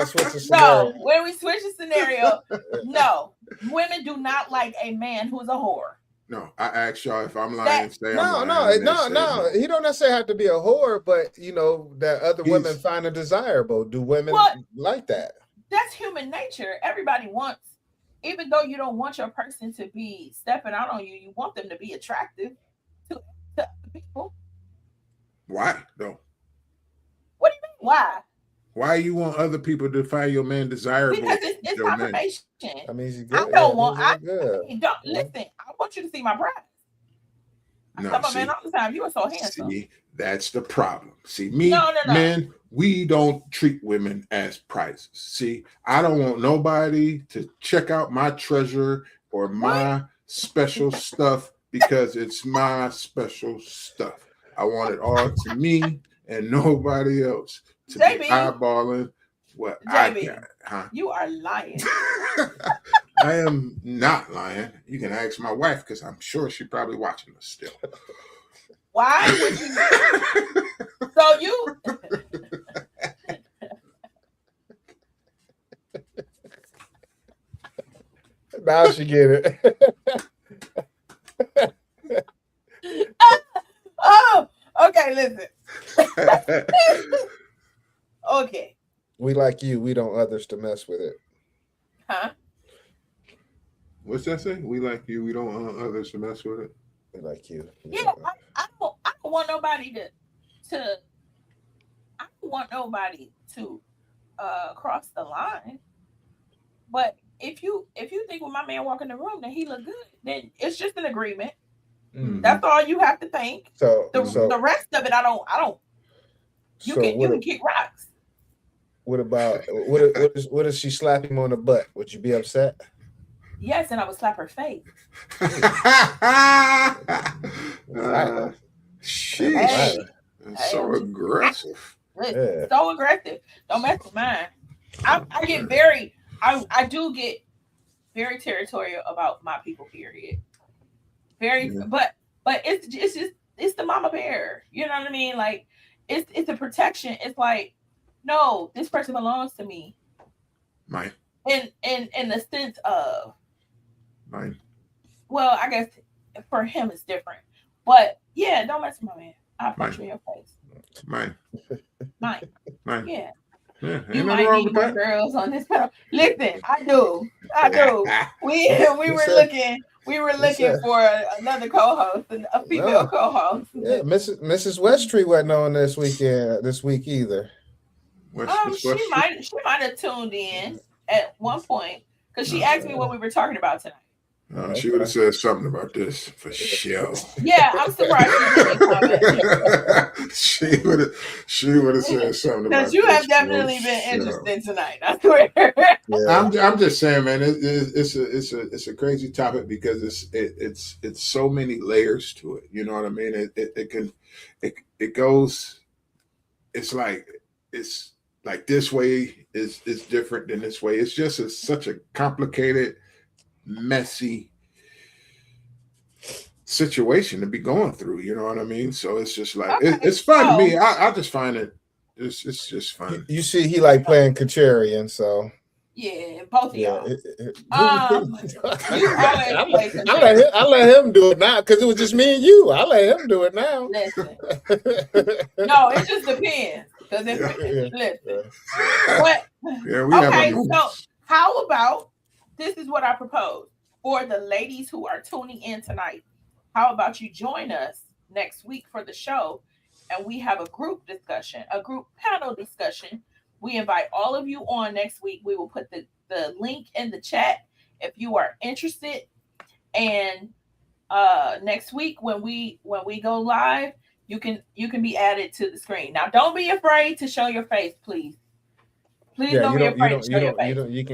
switch the scenario. No, when we switch the scenario, no. Women do not like a man who's a whore. No, I asked y'all if I'm lying. Say I'm lying. No. He don't necessarily have to be a whore, but you know that other women find it desirable. Do women like that? That's human nature. Everybody wants, even though you don't want your person to be stepping out on you, you want them to be attractive to other people. Why though? What do you mean? Why? Why you want other people to find your man desirable? Because it's confirmation. I mean, he's good. I don't want. I mean, don't listen. I want you to see my prize. I tell my man all the time, you are so handsome. See, that's the problem. See, men, we don't treat women as prizes. See, I don't want nobody to check out my treasure or my special stuff because it's my special stuff. I want it all to me and nobody else to be eyeballing what I got. Huh? You are lying. I am not lying. You can ask my wife because I'm sure she's probably watching us still. Why would you? So you. Now she get it. Oh, okay. Listen. Okay. We like you. We don't others to mess with it. Huh? What's that say? We like you. We don't want others to mess with it. We like you. Yeah, I don't want nobody to. I don't want nobody to cross the line. But if you think when my man walk in the room that he look good, then it's just an agreement. Mm-hmm. That's all you have to think. So the rest of it, I don't. You can kick rocks. What about what if she slap him on the butt? Would you be upset? Yes, and I would slap her face. Sheesh. So aggressive. Listen, so aggressive. Don't mess with mine. I get very. I do get very territorial about my people. Period. Very, but it's just it's the mama bear. You know what I mean? Like it's a protection. It's like, no, this person belongs to me. Mine. In the sense of mine. Well, I guess for him it's different. But yeah, don't mess with my man. I'll punch you in your face. Mine. Yeah. Yeah, you might need more girls on this panel. Listen, I do. We were looking for another co-host, a female co-host. Yeah, Mrs. Westtree wasn't on this week either. She might have tuned in at one point because she asked me what we were talking about tonight. She would have said something about this for sure. Yeah, I'm surprised she didn't comment. She would have said something about this. Because you have definitely been interested tonight. I swear. Yeah. I'm just saying, man. It's a crazy topic because it's so many layers to it. You know what I mean? It goes. It's like this way is different than this way. It's just such a complicated, messy situation to be going through, you know what I mean? So it's just like it's fun to me. I just find it's just fun. You see, he like playing contrarian, so yeah, both of y'all. I let him do it now because it was just me and you. I let him do it now. Listen. No, it just depends. Because listen. But okay, so how about this is what I propose for the ladies who are tuning in tonight. How about you join us next week for the show and we have a group discussion, a group panel discussion. We invite all of you on next week. We will put the link in the chat if you are interested. And next week when we go live, you can be added to the screen. Now don't be afraid to show your face, please. Please don't be afraid to show your face. You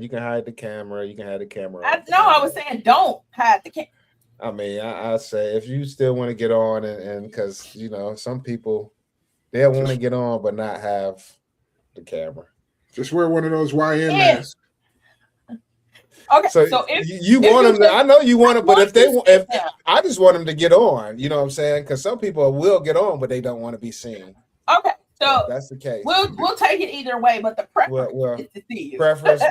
can hide the camera. You can hide the camera. I was saying don't hide the camera. I mean, I say if you still want to get on and because some people they'll want to get on but not have the camera. Just wear one of those YN masks. Okay, so if you want them to, I know you want it, but if I just want them to get on, you know what I'm saying? Because some people will get on, but they don't want to be seen. Okay, so if that's the case. We'll take it either way, but the preference is to see you.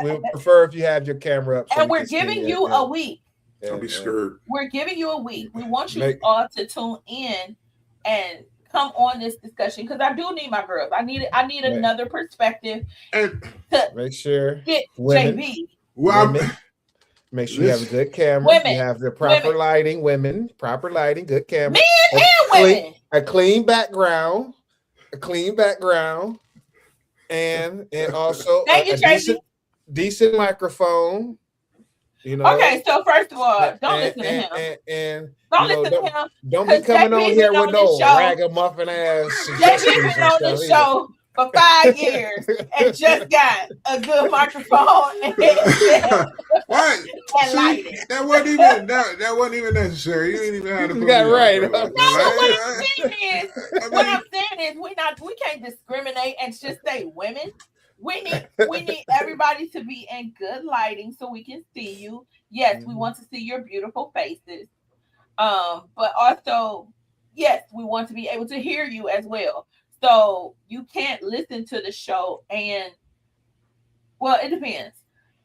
We prefer if you have your camera up. And we're giving you a week. Don't be scared. We're giving you a week. We want you all to tune in and come on this discussion because I do need my girls. I need another perspective And to make sure get women, JB. Women, make sure you have a good camera. Women, you have the proper lighting. Women, proper lighting, good camera. Men and women. A clean background. And also a decent microphone. You know. Okay, so first of all, don't listen to him. Don't listen to him. Don't be coming on here with no ragamuffin ass. JB been on this show for 5 years and just got a good microphone and what? lighting. That wasn't even necessary. You didn't even have to put got right. No, but what I'm saying is we can't discriminate and just say women. We need everybody to be in good lighting so we can see you. Yes, we want to see your beautiful faces. But also, yes, we want to be able to hear you as well. So you can't listen to the show and, well, it depends.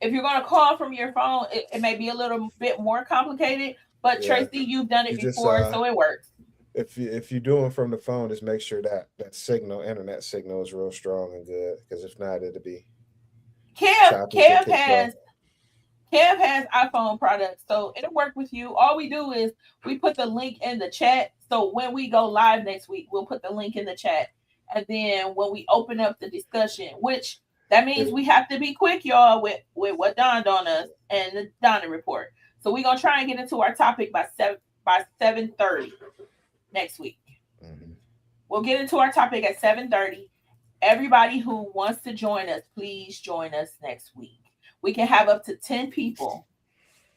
If you're going to call from your phone, it may be a little bit more complicated. But Tracy, you've done it before, so it works. If you're doing from the phone, just make sure that internet signal is real strong and good. Because if not, it'll be. Kev has iPhone products, so it'll work with you. All we do is we put the link in the chat. So when we go live next week, we'll put the link in the chat. And then when we open up the discussion, which that means we have to be quick, y'all, with what dawned on us and the Donna report. So we're gonna try and get into our topic by 7:30 next week. We'll get into our topic at 7:30. Everybody who wants to join us, please join us next week. We can have up to 10 people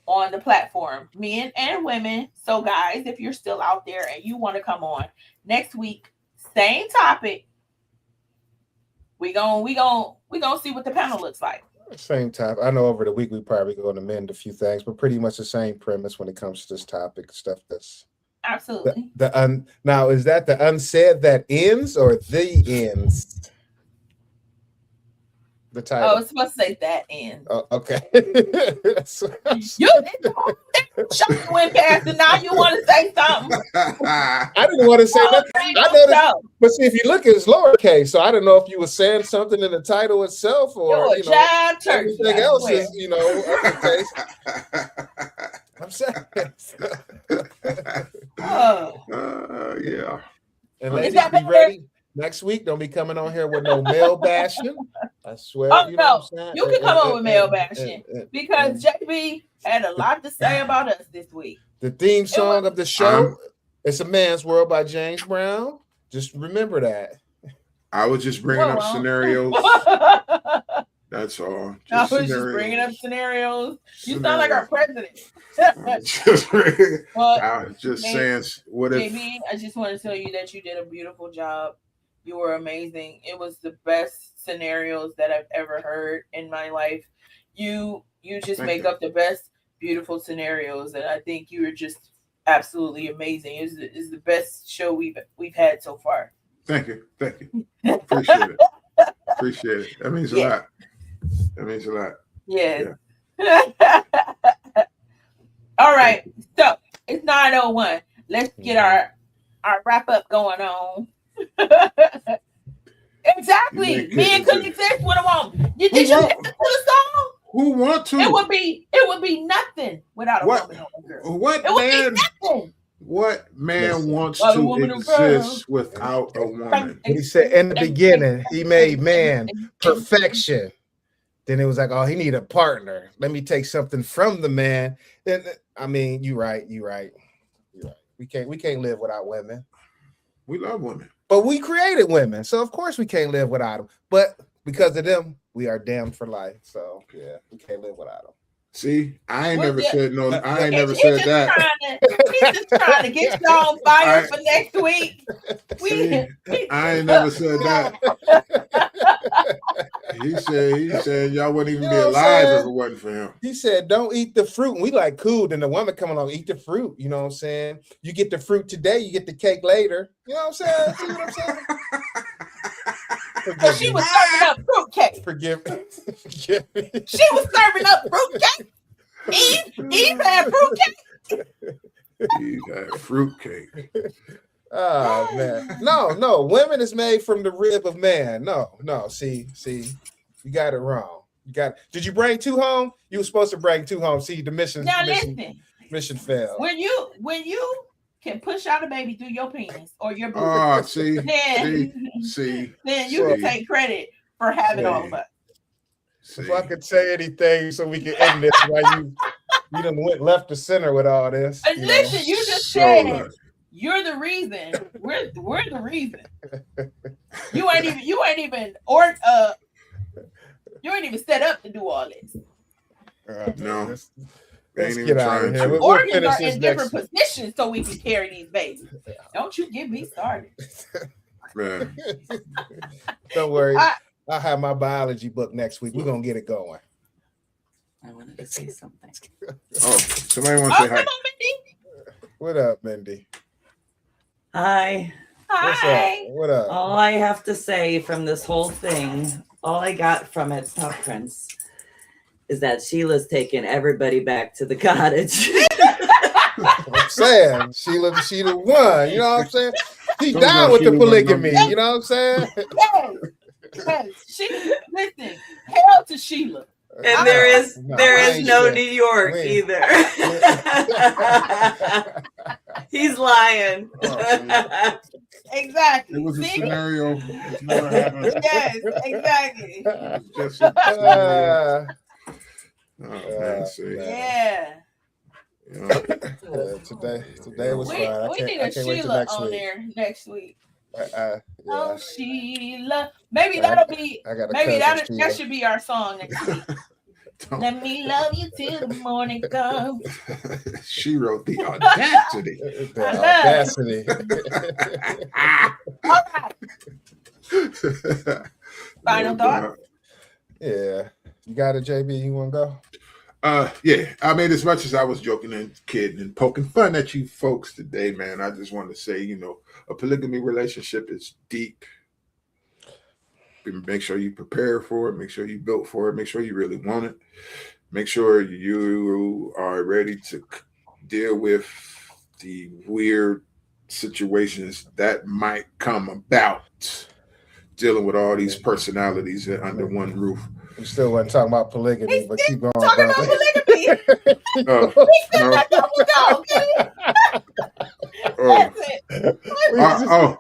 on the platform, men and women. So guys, if you're still out there and you want to come on next week, same topic. We gonna see what the panel looks like. Same time. I know over the week we probably going to amend a few things, but pretty much the same premise when it comes to this topic stuff. That's absolutely now is that the unsaid that ends or the ends? The title. Oh, it's supposed to say that ends. Oh, okay. You went past and now you want to say something. I didn't want to say nothing. I noticed, but see, if you look, it's lowercase, so I don't know if you were saying something in the title itself or everything else is, uppercase. I'm saying. Yeah. And ladies, be ready. Next week, don't be coming on here with no male bashing. I swear. Oh, you know what I'm saying? You can come on with male bashing because JB had a lot to say about us this week. The theme song of the show, It's a Man's World by James Brown. Just remember that. I was just bringing up scenarios. That's all. I was just bringing up scenarios. You sound like our president. I was just saying, what if... JB, I just want to tell you that you did a beautiful job. You were amazing. It was the best scenarios that I've ever heard in my life. You just make up the best beautiful scenarios, and I think you were just absolutely amazing. It's the best show we've had so far. Thank you. Appreciate it. That means a lot. That means a lot. Yes. Yeah. All right. So it's 9:01. Let's get our wrap up going on. Exactly. Men couldn't exist with a woman. Did you listen to the song? Who want to? It would be nothing without a woman or a girl. What man wants to exist without a woman? He said in the beginning, he made man perfection. Then it was like, oh, he need a partner. Let me take something from the man. Then I mean, you're right. We can't live without women. We love women. But we created women, so of course we can't live without them. But because of them, we are damned for life. So yeah, we can't live without them. See, I ain't never said that. He's just trying to get you on fire for next week. I ain't never said that. He said y'all wouldn't even be alive if it wasn't for him. He said, don't eat the fruit. And we like, cool. Then the woman come along, eat the fruit. You know what I'm saying? You get the fruit today, you get the cake later. You know what I'm saying? See what I'm saying? Because she was serving up fruitcake. Forgive me. She was serving up fruitcake. Eve had fruitcake. Eve had fruitcake. Oh man, no, women is made from the rib of man. No, see, you got it wrong. Did you bring 2 home? You were supposed to bring 2 home. See, the mission failed. When you can push out a baby through your penis or your boob, then you can take credit for having all of us. If I could say anything so we can end this while you done went left to center with all this. Listen, you just said you're the reason. We're the reason. You ain't even set up to do all this. No. Let's get out of here. Organs are in different positions so we can carry these babies. Don't you get me started. Man. Don't worry. I'll have my biology book next week. We're going to get it going. I wanted to say something. Oh, somebody wants to say hi. Come on, Mindy. What up, Mindy? Hi. What up? All I have to say from this whole thing, all I got from it, Top Prince, is that Sheila's taking everybody back to the cottage. I'm saying Sheila won. You know what I'm saying? She's down with the polygamy. You know what I'm saying? Yes. Listen, hell to Sheila. And there is no New York either. He's lying. Exactly. It was a scenario. It's never happened. Yes, exactly. Just a Yeah. Today was fun. We need a Sheila on there next week. Oh, Sheila. Maybe that'll be. That should be our song next week. Let me love you till the morning comes. She wrote the audacity. All right. Final thought. Yeah. You got it, JB? You want to go? Yeah. I mean, as much as I was joking and kidding and poking fun at you folks today, man, I just want to say, a polygamy relationship is deep. Make sure you prepare for it. Make sure you built for it. Make sure you really want it. Make sure you are ready to deal with the weird situations that might come about dealing with all these personalities under one roof. We still wasn't talking about polygamy, but keep going. Talking about polygamy. No. That's it.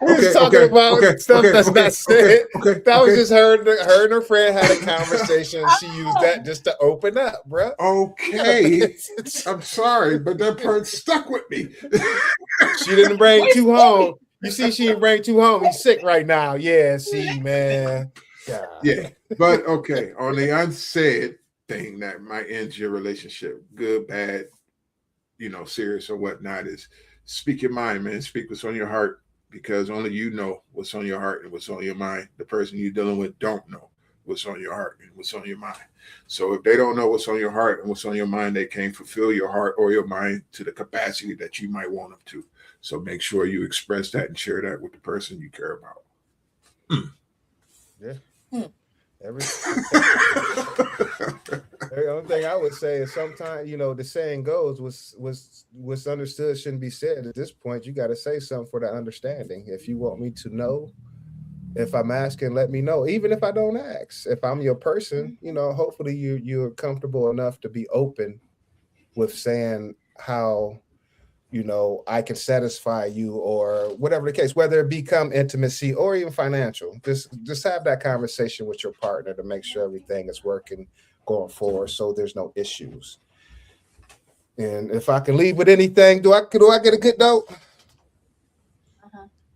We was talking about stuff that's not said. That was just her and her friend had a conversation. And she used that just to open up, bro. Okay. I'm sorry, but that part stuck with me. She didn't bring 2 home. You see, she didn't bring 2 home. He's sick right now. Yeah, see, man. God. Yeah, but okay. On the unsaid thing that might end your relationship, good, bad, serious or whatnot, is speak your mind, man. Speak what's on your heart, because only you know what's on your heart and what's on your mind. The person you're dealing with don't know what's on your heart and what's on your mind. So if they don't know what's on your heart and what's on your mind, they can't fulfill your heart or your mind to the capacity that you might want them to. So make sure you express that and share that with the person you care about. Yeah. The only thing I would say is sometimes, the saying goes, what's understood shouldn't be said. At this point, you got to say something for the understanding. If you want me to know, if I'm asking, let me know. Even if I don't ask, if I'm your person, hopefully you're comfortable enough to be open with saying how, I can satisfy you, or whatever the case, whether it become intimacy or even financial. Just have that conversation with your partner to make sure everything is working going forward, so there's no issues. And if I can leave with anything, do I get a good note?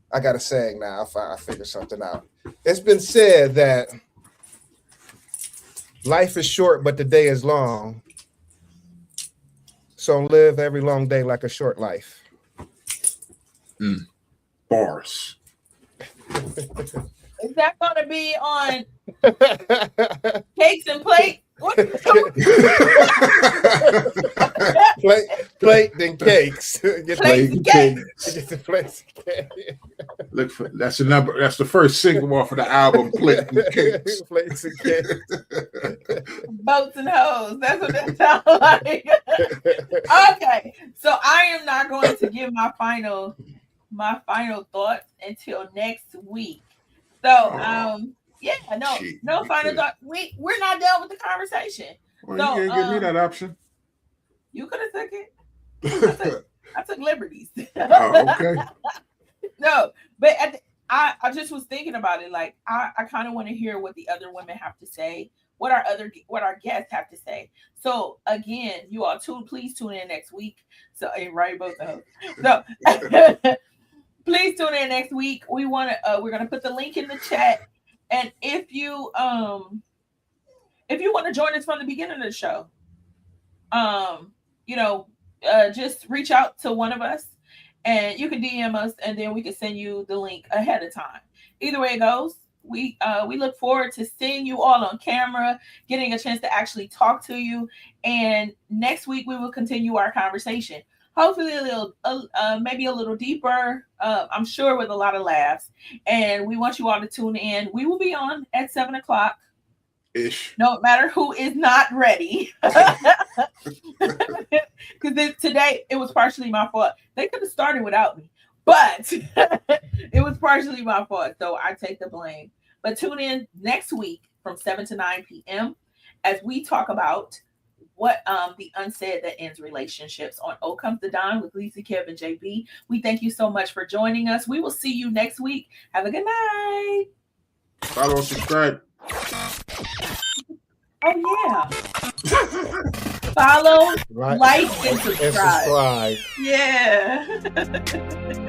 I got a saying now. I figure something out. It's been said that life is short, but the day is long. So live every long day like a short life. Bars. Is that going to be on Cakes and Plate Plate then cakes. Get Plates and cakes. Get the plates and cakes. Look for that's the number. That's the first single off of the album. Plate and Cakes. Plates and cakes. Boats and hoes. That's what that sounds like. Okay, so I am not going to give my final thoughts until next week. So yeah, no final thought. We're not done with the conversation. Well, So, you can't give me that option. You could have took it. I took liberties. Oh, okay. No, but I just was thinking about it. Like I kind of want to hear what the other women have to say, what our guests have to say. So again, you all please tune in next week. So right, both of them. So please tune in next week. We're gonna put the link in the chat, and if you want to join us from the beginning of the show, just reach out to one of us. And you can DM us, and then we can send you the link ahead of time. Either way it goes, we look forward to seeing you all on camera, getting a chance to actually talk to you. And next week we will continue our conversation. Hopefully a little, maybe a little deeper. I'm sure with a lot of laughs. And we want you all to tune in. We will be on at 7:00. Ish. No matter who is not ready. Because today it was partially my fault. They could have started without me, but it was partially my fault. So I take the blame. But tune in next week from 7 to 9 p.m. as we talk about what the unsaid that ends relationships on O Comes the Dawn with Lisa, Kev, and JB. We thank you so much for joining us. We will see you next week. Have a good night. Follow and subscribe. Oh yeah. Follow, like, and subscribe. And subscribe. Yeah.